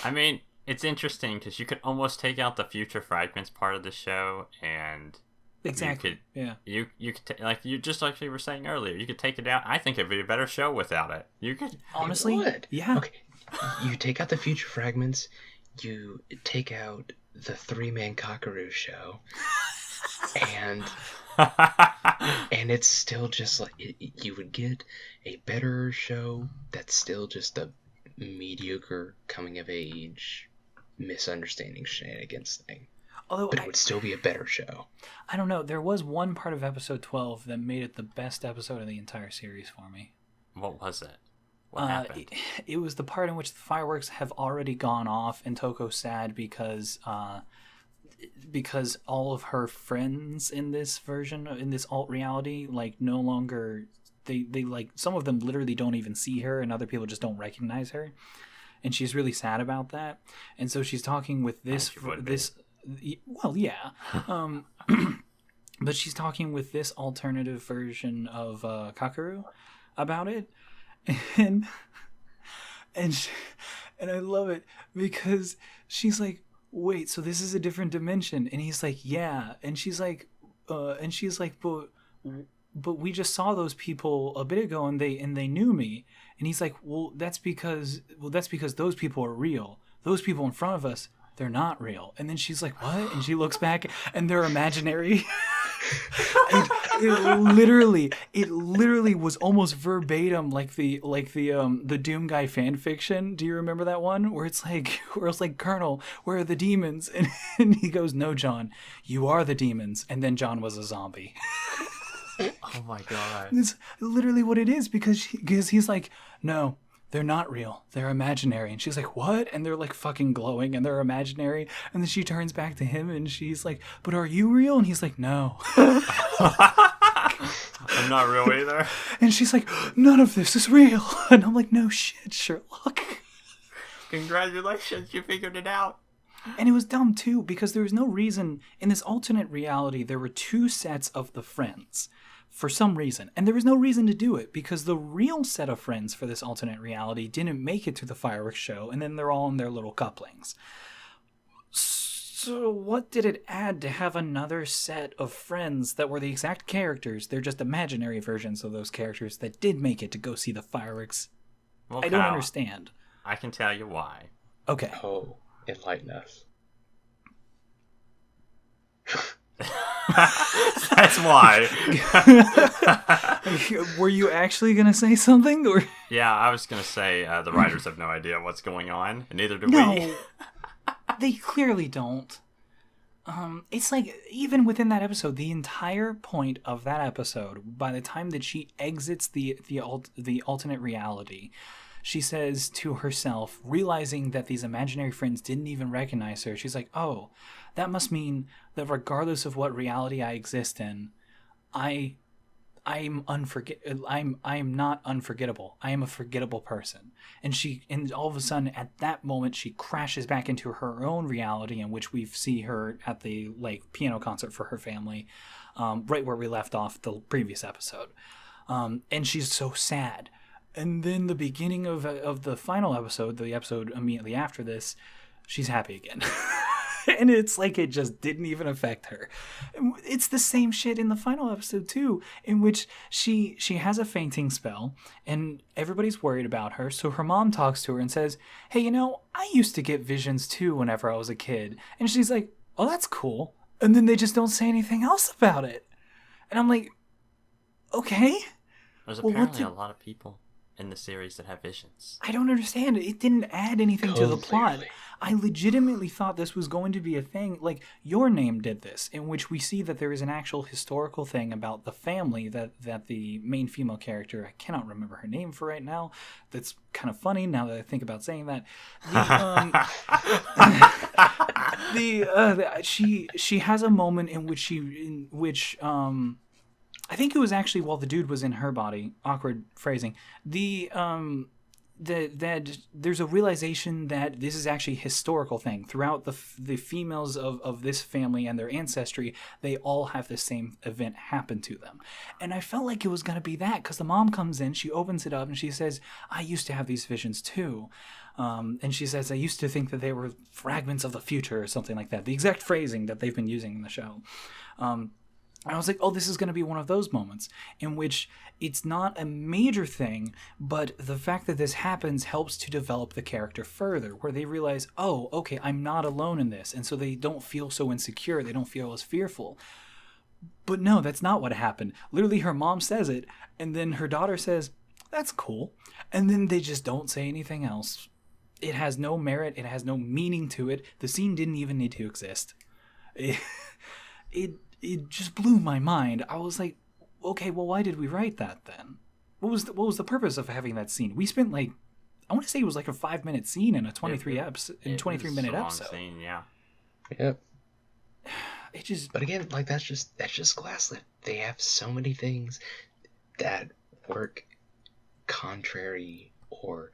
I mean, it's interesting because you could almost take out the future fragments part of the show, and exactly, you could like you just like you were saying earlier, you could take it out. I think it'd be a better show without it. You could honestly, yeah. Okay, you take out the future fragments, you take out the 3-man Cockaroo show, and it's still just like you would get a better show that's still just a mediocre coming of age misunderstanding shenanigans thing. But it would still be a better show. I don't know. There was one part of episode 12 that made it the best episode of the entire series for me. What was it? What happened? It was the part in which the fireworks have already gone off, and Toko's sad because all of her friends in this version, in this alt reality, like no longer they like some of them literally don't even see her, and other people just don't recognize her, and she's really sad about that. And so she's talking with this. Well, yeah. But she's talking with this alternative version of Kakaru about it, and I love it because she's like, wait, so this is a different dimension? And he's like, yeah. And she's like, but we just saw those people a bit ago, and they knew me. And he's like, well, that's because those people are real. Those people in front of us, they're not real. And then she's like, what? And she looks back, and they're imaginary. And it literally was almost verbatim like the Doom Guy fan fiction. Do you remember that one where it's like Colonel, where are the demons? And he goes, no, John, you are the demons. And then John was a zombie. Oh my god! It's literally what it is because he's like, no, they're not real. They're imaginary. And she's like, what? And they're like fucking glowing and they're imaginary. And then she turns back to him and she's like, but are you real? And he's like, no. I'm not real either. And she's like, none of this is real. And I'm like, no shit, Sherlock. Congratulations, you figured it out. And it was dumb too because there was no reason. In this alternate reality, there were 2 sets of the friends for some reason. And there was no reason to do it because the real set of friends for this alternate reality didn't make it to the fireworks show, and then they're all in their little couplings. So what did it add to have another set of friends that were the exact characters? They're just imaginary versions of those characters that did make it to go see the fireworks. Well, I don't understand. I can tell you why. Okay. Oh, enlighten us. That's why. Were you actually gonna say something, or Yeah, I was gonna say the writers have no idea what's going on, and neither do no? we. They clearly don't. It's like, even within that episode, the entire point of that episode, by the time that she exits the alternate reality, she says to herself, realizing that these imaginary friends didn't even recognize her, she's like, oh, that must mean that regardless of what reality I exist in, I'm not unforgettable. I am a forgettable person. And all of a sudden, at that moment, she crashes back into her own reality, in which we see her at the piano concert for her family, right where we left off the previous episode. And she's so sad. And then the beginning of the final episode, the episode immediately after this, she's happy again. And it's like it just didn't even affect her. It's the same shit in the final episode too, in which she has a fainting spell and everybody's worried about her. So her mom talks to her and says, hey, I used to get visions too whenever I was a kid. And she's like, oh, that's cool. And then they just don't say anything else about it. And I'm like, okay. There's apparently a lot of people in the series that have visions. I don't understand. It didn't add anything to the plot. I legitimately thought this was going to be a thing. Like, Your Name did this, in which we see that there is an actual historical thing about the family that the main female character, I cannot remember her name for right now, that's kind of funny now that I think about saying that. She has a moment in which I think it was actually while the dude was in her body. Awkward phrasing. That there's a realization that this is actually a historical thing. Throughout the females of this family and their ancestry, they all have the same event happen to them. And I felt like it was going to be that, because the mom comes in, she opens it up, and she says, I used to have these visions too. And she says, I used to think that they were fragments of the future, or something like that. The exact phrasing that they've been using in the show. And I was like, oh, this is going to be one of those moments in which it's not a major thing, but the fact that this happens helps to develop the character further, where they realize, oh, okay, I'm not alone in this. And so they don't feel so insecure. They don't feel as fearful. But no, that's not what happened. Literally, her mom says it, and then her daughter says, that's cool. And then they just don't say anything else. It has no merit. It has no meaning to it. The scene didn't even need to exist. It just blew my mind. I was like, okay, well, why did we write that then? What was the purpose of having that scene? We spent I want to say it was like a 5-minute scene in a 23-minute episode. Scene, yeah. Yep. It just. But again, that's just Glasslip. They have so many things that work contrary or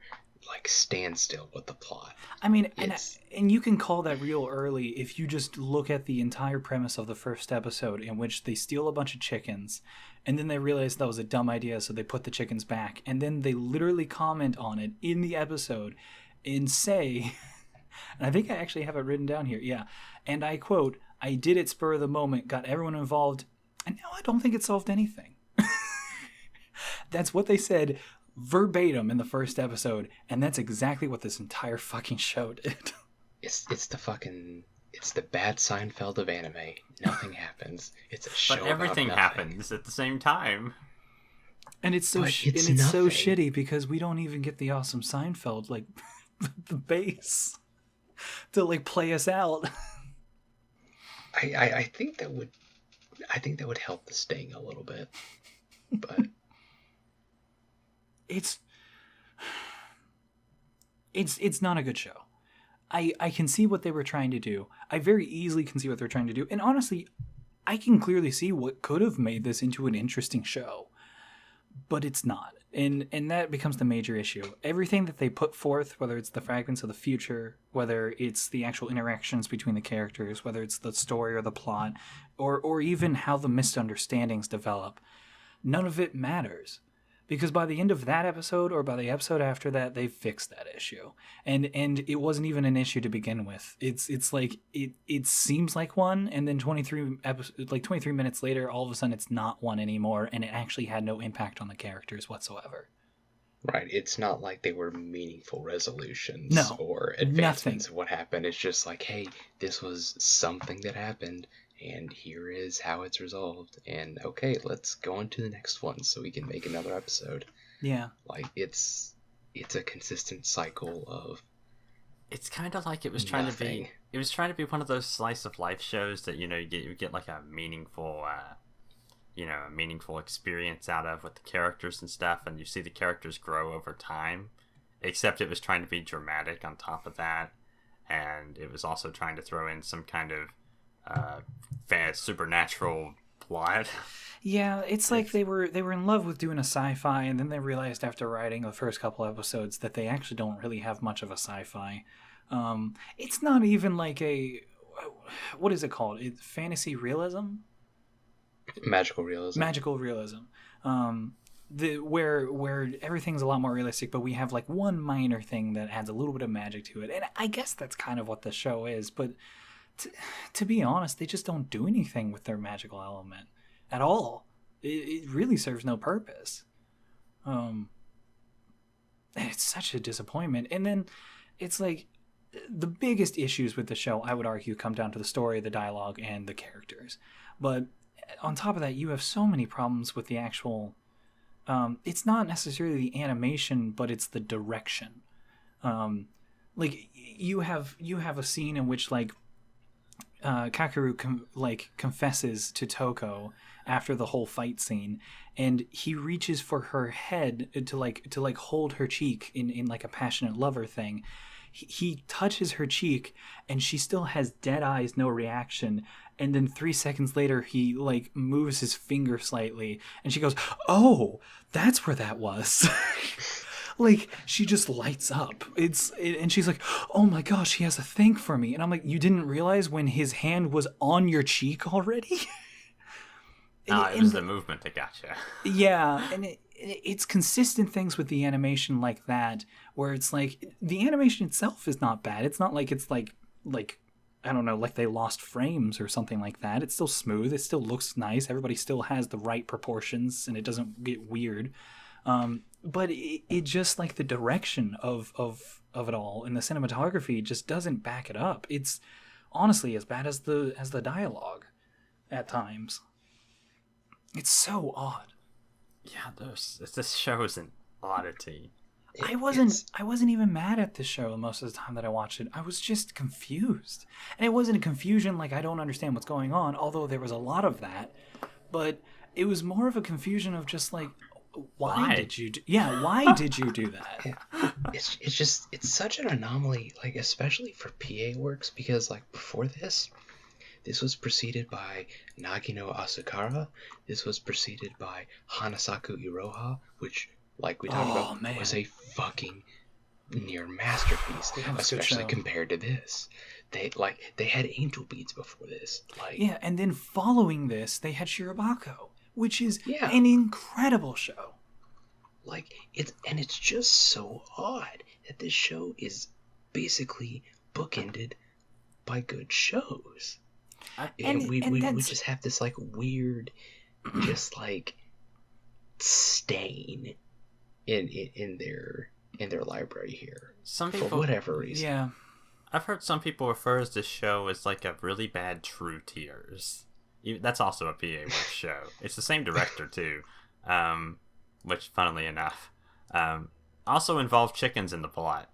stand still with the plot. I mean, and you can call that real early if you just look at the entire premise of the first episode, in which they steal a bunch of chickens, and then they realize that was a dumb idea, so they put the chickens back, and then they literally comment on it in the episode and say, and I think I actually have it written down here, yeah, and I quote, I did it spur of the moment, got everyone involved, and now I don't think it solved anything. That's what they said verbatim in the first episode, and that's exactly what this entire fucking show did. It's the bad Seinfeld of anime. Nothing happens. It's a show. But everything happens at the same time. And it's so shitty because we don't even get the awesome Seinfeld the bass to play us out. I think that would help the sting a little bit, but. It's not a good show. I can see what they were trying to do. I very easily can see what they're trying to do. And honestly, I can clearly see what could have made this into an interesting show. But it's not. And that becomes the major issue. Everything that they put forth, whether it's the fragments of the future, whether it's the actual interactions between the characters, whether it's the story or the plot, or even how the misunderstandings develop, none of it matters. Because by the end of that episode, or by the episode after that, they've fixed that issue, and it wasn't even an issue to begin with. It's like it seems like one, and then 23 minutes later, all of a sudden it's not one anymore, and it actually had no impact on the characters whatsoever. Right, it's not like they were meaningful resolutions or advancements of what happened. It's just like, hey, this was something that happened, and here is how it's resolved. And okay, let's go on to the next one so we can make another episode. Yeah. Like, it's a consistent cycle of... It's kind of like it was trying to be. It was trying to be one of those slice of life shows that you get like a meaningful, a meaningful experience out of with the characters and stuff, and you see the characters grow over time. Except it was trying to be dramatic on top of that, and it was also trying to throw in some kind of supernatural plot. Yeah, it's like they were in love with doing a sci-fi, and then they realized after writing the first couple episodes that they actually don't really have much of a sci-fi. It's not even like what is it called? It's fantasy realism? Magical realism. Magical realism. Where everything's a lot more realistic, but we have like one minor thing that adds a little bit of magic to it, and I guess that's kind of what the show is. But to be honest, they just don't do anything with their magical element at all. It really serves no purpose. And it's such a disappointment. And then it's like the biggest issues with the show, I would argue, come down to the story, the dialogue, and the characters. But on top of that, you have so many problems with the actual... it's not necessarily the animation, but it's the direction. Like you have a scene in which like Kakeru confesses to Toko after the whole fight scene, and he reaches for her head to hold her cheek in like a passionate lover thing. He touches her cheek, and she still has dead eyes, no reaction. And then 3 seconds later, he like moves his finger slightly, and she goes, "Oh, that's where that was." Like, she just lights up. And she's like, "Oh my gosh, he has a thing for me." And I'm like, "You didn't realize when his hand was on your cheek already?" It was the movement that got you. Yeah, and it's consistent things with the animation like that, where it's like the animation itself is not bad. It's not like it's like I don't know, like they lost frames or something like that. It's still smooth. It still looks nice. Everybody still has the right proportions, and it doesn't get weird. But it just like the direction of it all and the cinematography just doesn't back it up. It's honestly as bad as the dialogue at times. It's so odd. Yeah, this show is an oddity. I wasn't even mad at this show most of the time that I watched it. I was just confused. And it wasn't a confusion like I don't understand what's going on, although there was a lot of that. But it was more of a confusion of just like, why did you do that? It's such an anomaly, like especially for PA works, because like before this was preceded by Nagino Asukara. This was preceded by Hanasaku Iroha, which, like we talked about, was a fucking near masterpiece, especially compared to this. They had Angel Beats before this. Yeah, and then following this, they had Shirobako, which is an incredible show. It's just so odd that this show is basically bookended by good shows. And we just have this like weird, just like stain in their library here. Some people, for whatever reason. Yeah, I've heard some people refer to this show as like a really bad True Tears. That's also a PA Works show. It's the same director too, which, funnily enough, also involved chickens in the plot.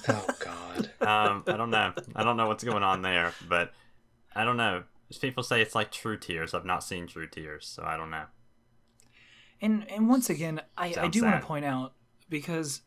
Oh God. I don't know what's going on there, but I don't know. People say it's like True Tears. I've not seen True Tears, so I don't know. And once again, I do want to point out, because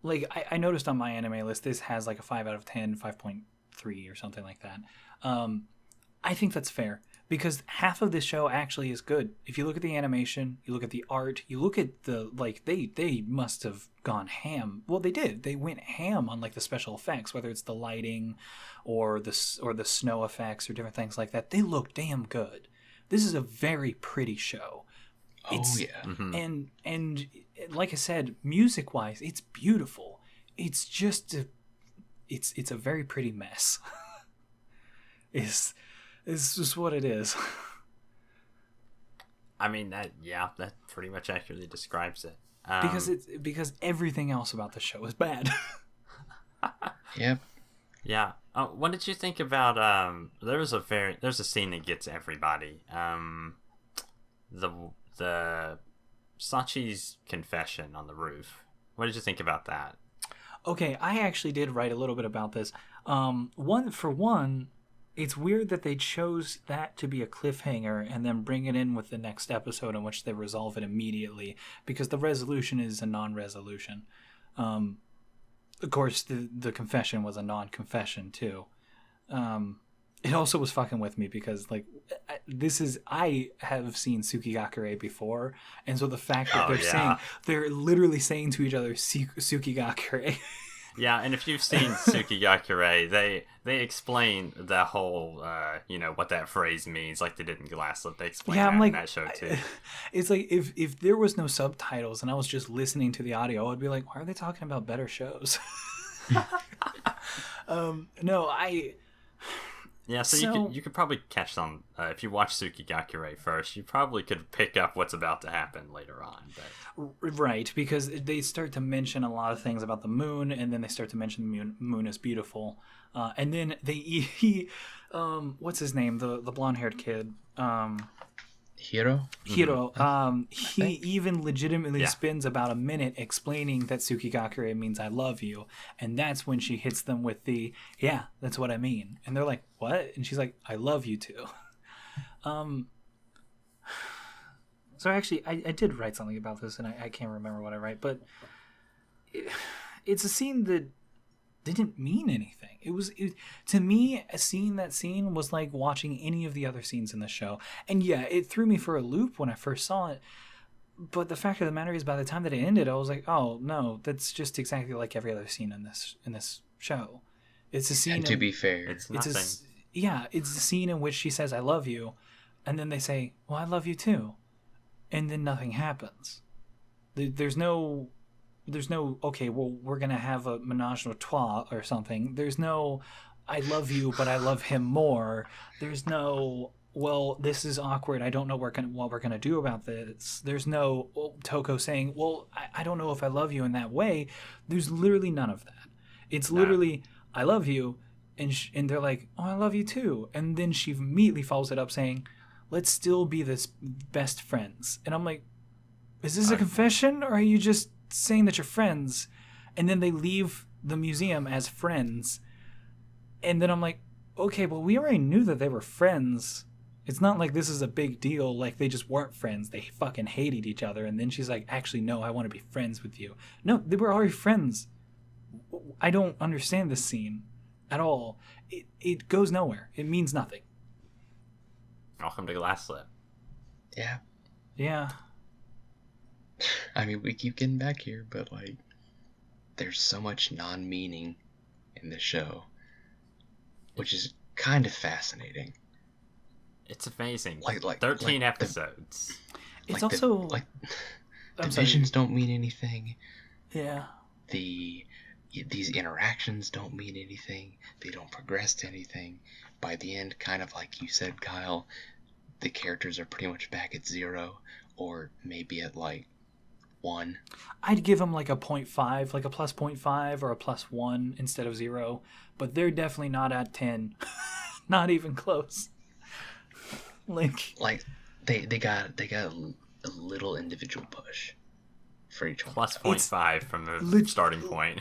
like I noticed on my anime list, this has like a 5 out of 10, 5.3 or something like that. I think that's fair, because half of this show actually is good. If you look at the animation, you look at the art, you look at the like they must have gone ham. Well, they did. They went ham on like the special effects, whether it's the lighting or the snow effects or different things like that. They look damn good. This is a very pretty show. And like I said, music wise, it's beautiful. It's just it's a very pretty mess. It's just what it is. I mean that pretty much accurately describes it. Because everything else about the show is bad. Yep. Yeah. What did you think about there's a scene that gets everybody. The Sachi's confession on the roof. What did you think about that? Okay, I actually did write a little bit about this. One, it's weird that they chose that to be a cliffhanger and then bring it in with the next episode in which they resolve it immediately, because the resolution is a non-resolution. Of course, the confession was a non-confession too. It also was fucking with me because, like, I have seen Tsukigakure before, and so the fact that they're literally saying to each other Tsukigakure. Yeah, and if you've seen Tsukigakure, they explain the whole, what that phrase means, like they did in Glasslip. They explain that in that show too. It's like if there was no subtitles and I was just listening to the audio, I'd be like, why are they talking about better shows? Yeah, so you could probably catch some if you watch Tsukigakure first. You probably could pick up what's about to happen later on. But... Right, because they start to mention a lot of things about the moon, and then they start to mention the moon is beautiful, and then he what's his name, the blonde-haired kid, Hiro. Mm-hmm. He even legitimately spends about a minute explaining that Tsukigakure means I love you, and that's when she hits them with the that's what I mean, and they're like, what? And she's like, I love you too. So actually I did write something about this, and I can't remember what I write, but it's a scene that didn't mean anything. To me, seeing that scene was like watching any of the other scenes in the show. And yeah, it threw me for a loop when I first saw it. But the fact of the matter is, by the time that it ended, I was like, oh no, that's just exactly like every other scene in this show. It's a scene. And to be fair, it's nothing. It's the scene in which she says I love you, and then they say, well, I love you too, and then nothing happens. There's no okay, well, we're gonna have a menage a trois or something. There's no I love you but I love him more. There's no, well, this is awkward, I don't know what we're gonna do about this. There's no Toko saying, well, I don't know if I love you in that way. There's literally none of that. It's literally I love you, and they're like, oh, I love you too, and then she immediately follows it up saying, let's still be this best friends. And I'm like, is this a confession, or are you just saying that you're friends? And then they leave the museum as friends, and then I'm like, okay, well, we already knew that they were friends. It's not like this is a big deal, like they just weren't friends, they fucking hated each other. And then she's like, actually no, I want to be friends with you. No, they were already friends. I don't understand this scene at all. It goes nowhere. It means nothing. Welcome to Glasslip. Yeah. I mean, we keep getting back here, but like, there's so much non-meaning in the show, which is kind of fascinating. It's amazing. Like 13 episodes. It's like also the visions don't mean anything. Yeah. These interactions don't mean anything. They don't progress to anything. By the end, kind of like you said, Kyle, the characters are pretty much back at 0, or maybe at like 1. I'd give them like a 0.5, like a plus 0.5 or a plus 1 instead of 0, but they're definitely not at 10. Not even close. Like they got a little individual push for each one. Plus 0.5 from the starting point.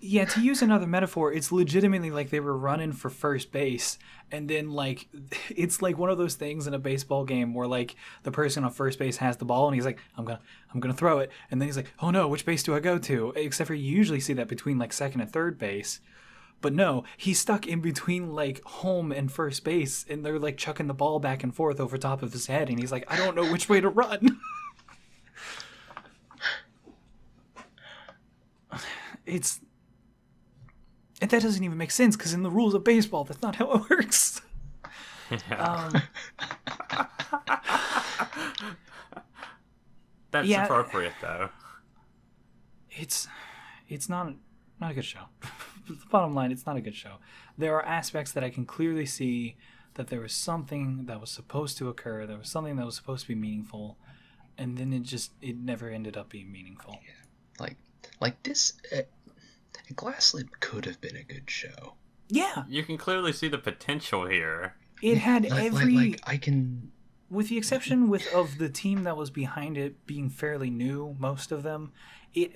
Yeah, to use another metaphor, it's legitimately like they were running for first base, and then like it's like one of those things in a baseball game where like the person on first base has the ball and he's like, I'm gonna throw it, and then he's like, oh no, which base do I go to? Except for you usually see that between like second and third base. But no, he's stuck in between like home and first base, and they're like chucking the ball back and forth over top of his head, and he's like, I don't know which way to run. And that doesn't even make sense, because in the rules of baseball, that's not how it works. Yeah. That's appropriate, though. It's not a good show. The bottom line, it's not a good show. There are aspects that I can clearly see that there was something that was supposed to occur. There was something that was supposed to be meaningful, and then it never ended up being meaningful. Yeah. Like this. Glasslip could have been a good show. Yeah, You can clearly see the potential here. it had every. I can. With the exception of the team that was behind it being fairly new, most of them,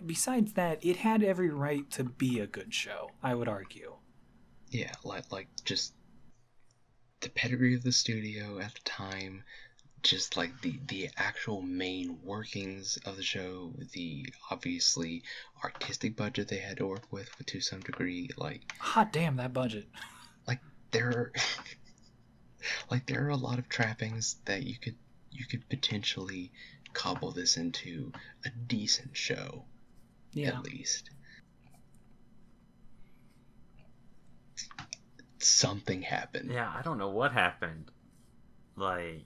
besides that, it had every right to be a good show, I would argue. Yeah, like just the pedigree of the studio at the time, just like the actual main workings of the show, the obviously artistic budget they had to work with to some degree, like Hot damn, that budget. like there like there are a lot of trappings that you could potentially cobble this into a decent show, Yeah. at least. Something happened. Yeah, I don't know what happened. Like,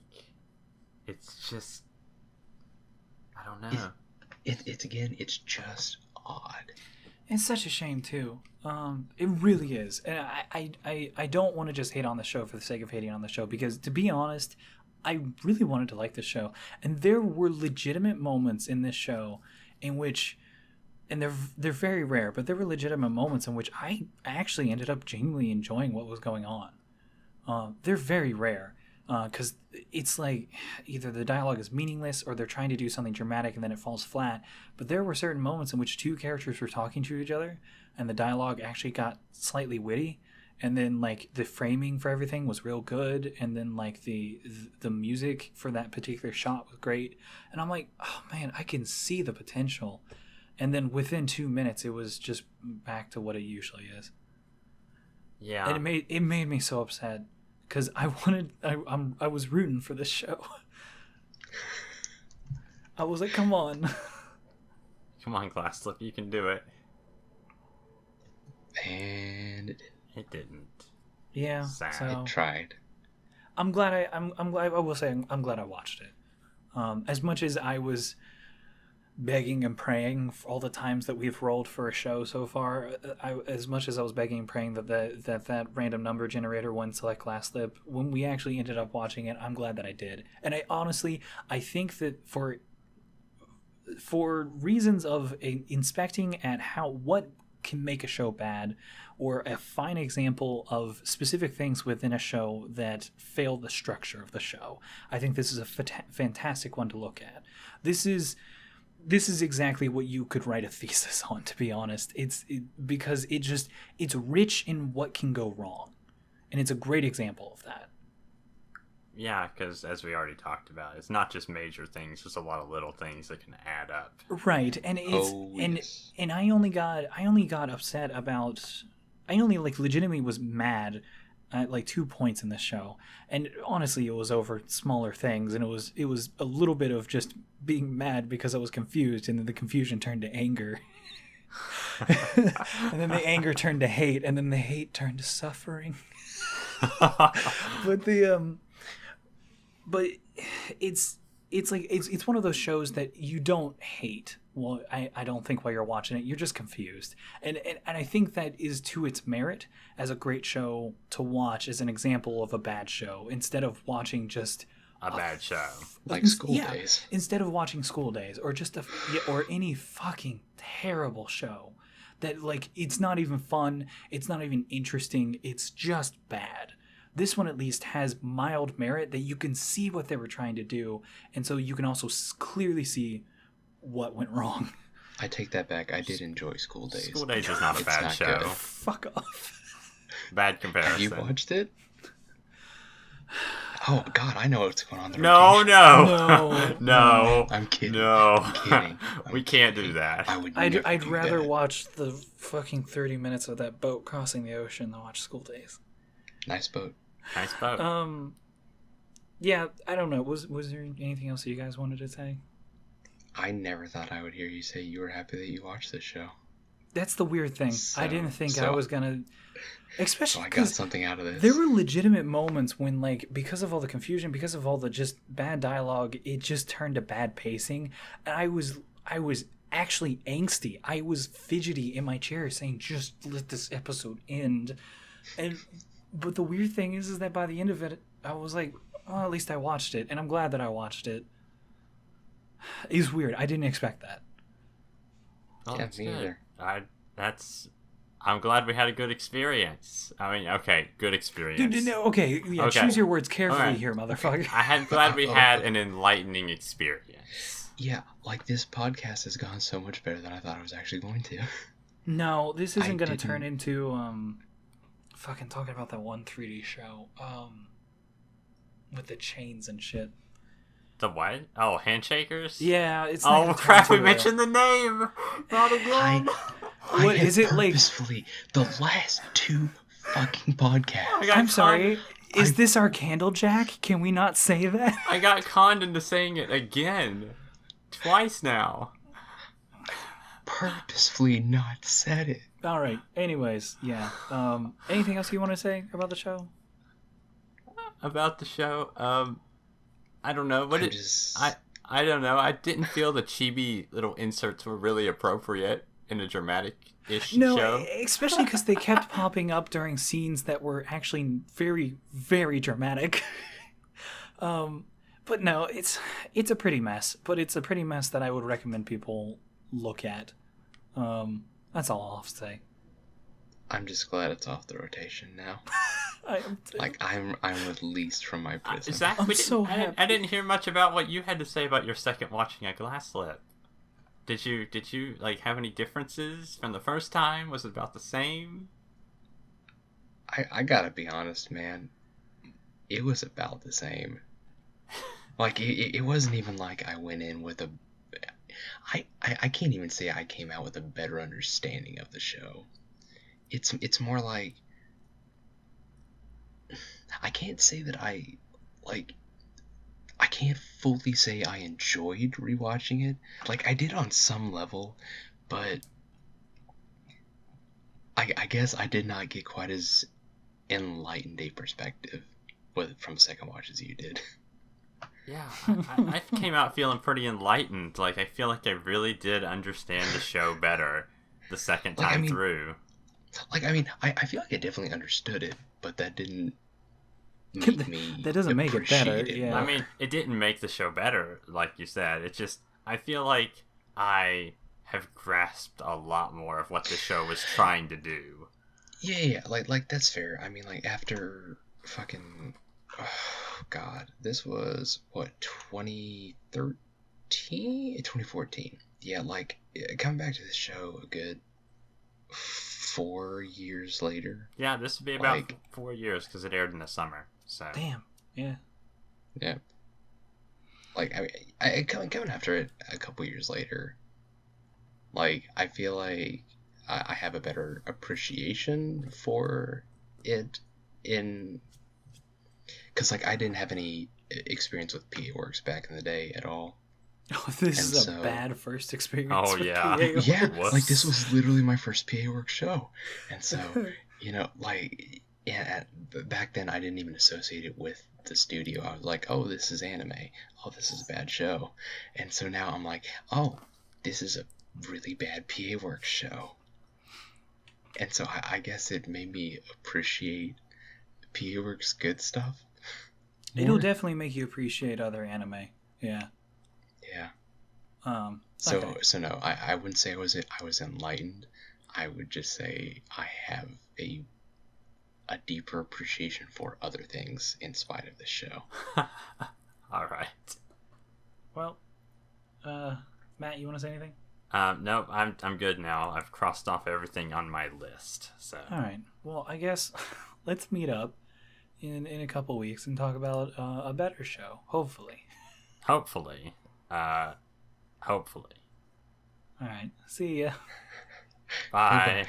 it's just, I don't know. It's just odd. It's such a shame too. It really is, and I don't want to just hate on the show for the sake of hating on the show, because to be honest, I really wanted to like the show, and there were legitimate moments in this show in which, and they're very rare, but there were legitimate moments in which I actually ended up genuinely enjoying what was going on. They're very rare. Because it's like either the dialogue is meaningless or they're trying to do something dramatic and then it falls flat. But there were certain moments in which two characters were talking to each other and the dialogue actually got slightly witty. And then like the framing for everything was real good. And then like the music for that particular shot was great. And I'm like, oh man, I can see the potential. And then within 2 minutes, it was just back to what it usually is. Yeah. And it made me so upset. Because I was rooting for this show. I was like, come on. Come on, Glasslip, you can do it. And It didn't. Yeah, Sad. so it tried. I'm glad I'm glad I will say I'm glad I watched it. As much as I was begging and praying for all the times that we've rolled for a show so far, as much as I was begging and praying that random number generator wouldn't select Glasslip, when we actually ended up watching it, I'm glad that I did. And I think that for reasons of inspecting at what can make a show bad, or a fine example of specific things within a show that fail the structure of the show, I think this is a fantastic one to look at. This is exactly what you could write a thesis on, to be honest. Because it's rich in what can go wrong, and it's a great example of that. Yeah, because as we already talked about, it's not just major things; just a lot of little things that can add up. Right, and yes. and I only got upset about. I only legitimately was mad at 2 points in this show, and honestly, it was over smaller things, and it was a little bit of just being mad because I was confused, and then the confusion turned to anger, and then the anger turned to hate, and then the hate turned to suffering. But it's one of those shows that you don't hate. Well, I don't think while you're watching it, you're just confused, and I think that is to its merit as a great show to watch as an example of a bad show, instead of watching just a bad show like School Days. Instead of watching School Days or just or any fucking terrible show that it's not even fun, it's not even interesting, it's just bad. This one at least has mild merit that you can see what they were trying to do, and so you can also clearly see what went wrong. I take that back. I did enjoy School Days. School Days is not a bad show. Good. Fuck off. Bad comparison. Have you watched it? Oh God, I know what's going on there. No. I'm kidding. No. I'm kidding. We can't do that. I'd rather watch the fucking 30 minutes of that boat crossing the ocean than watch School Days. Nice boat. Nice boat. Yeah, I don't know. Was there anything else that you guys wanted to say? I never thought I would hear you say you were happy that you watched this show. That's the weird thing. I didn't think I was gonna, especially so I got something out of this. There were legitimate moments when, because of all the confusion, because of all the just bad dialogue, it just turned to bad pacing, and I was actually angsty. I was fidgety in my chair, saying, "Just let this episode end." But the weird thing is that by the end of it, I was like, "Oh, at least I watched it," and I'm glad that I watched it. It's weird. I didn't expect that. Oh, Yeah, me either. I'm glad we had a good experience. I mean, okay, good experience. Okay, yeah, Okay. choose your words carefully Alright. here, motherfucker. I'm glad we had an enlightening experience. Yeah, like this podcast has gone so much better than I thought it was actually going to. No, this isn't going to didn't- turn into fucking talking about that one 3D show with the chains and shit. The what? Oh, Handshakers? Yeah, it's not Oh gonna turn crap, we into a- mentioned the name! Not again! What, have is it like- purposefully, the last 2 fucking podcasts. I got I'm sorry. conned- Is this our candle jack? Can we not say that? I got conned into saying it again. Twice now. Purposefully not said it. All right. Anyways, yeah. Anything else you want to say about the show? About the show, I don't know. I'm just- I don't know. I didn't feel the chibi little inserts were really appropriate in a dramatic-ish No, show. especially because they kept popping up during scenes that were actually very, very dramatic. But no, it's a pretty mess. But it's a pretty mess that I would recommend people look at. That's all I'll have to say. I'm just glad it's off the rotation now. I am too. Like I'm released from my prison. Zach, I'm we didn't- so I didn't hear much about what you had to say about your second watching at Glasslip. Did you like have any differences from the first time? Was it about the same? I gotta be honest, man. It was about the same. Like it wasn't even like I went in with a. I can't even say I came out with a better understanding of the show. It's more like I can't say that I can't fully say I enjoyed rewatching it. Like I did on some level, but I guess I did not get quite as enlightened a perspective from second watch as you did. Yeah, I came out feeling pretty enlightened. Like I feel like I really did understand the show better the second Like, I time mean- through. Like, I mean, I feel like I definitely understood it, but that didn't make me. That doesn't make it better, appreciate yeah. more. I mean, it didn't make the show better, like you said. It just, I feel like I have grasped a lot more of what the show was trying to do. Yeah, like that's fair. I mean, like after fucking, oh God, this was what 2013, 2014. Yeah, like coming back to the show a good 4 years later. Yeah, this would be about Like- 4 years because it aired in the summer. So Damn. Yeah. Yeah. Like I coming after it a couple years later. Like I feel like I have a better appreciation for it because like I didn't have any experience with PA Works back in the day at all. Oh, this And is so- a bad first experience. Oh, with yeah. PA. Yeah, Whoops. like this was literally my first PA Works show, and so like yeah, back then I didn't even associate it with the studio. I was like, oh, this is anime. Oh, this is a bad show, and so now I'm like, oh, this is a really bad PA Works show. And so I guess it made me appreciate PA Works good stuff. It'll more. definitely make you appreciate other anime. Yeah. Yeah. So So no, I wouldn't say I was enlightened. I would just say I have a deeper appreciation for other things in spite of the show. all right. Well, Matt, you want to say anything? No, I'm good now. I've crossed off everything on my list. So All right. Well, I guess let's meet up in a couple weeks and talk about a better show. Hopefully. hopefully. All right. See ya. Bye. Bye-bye.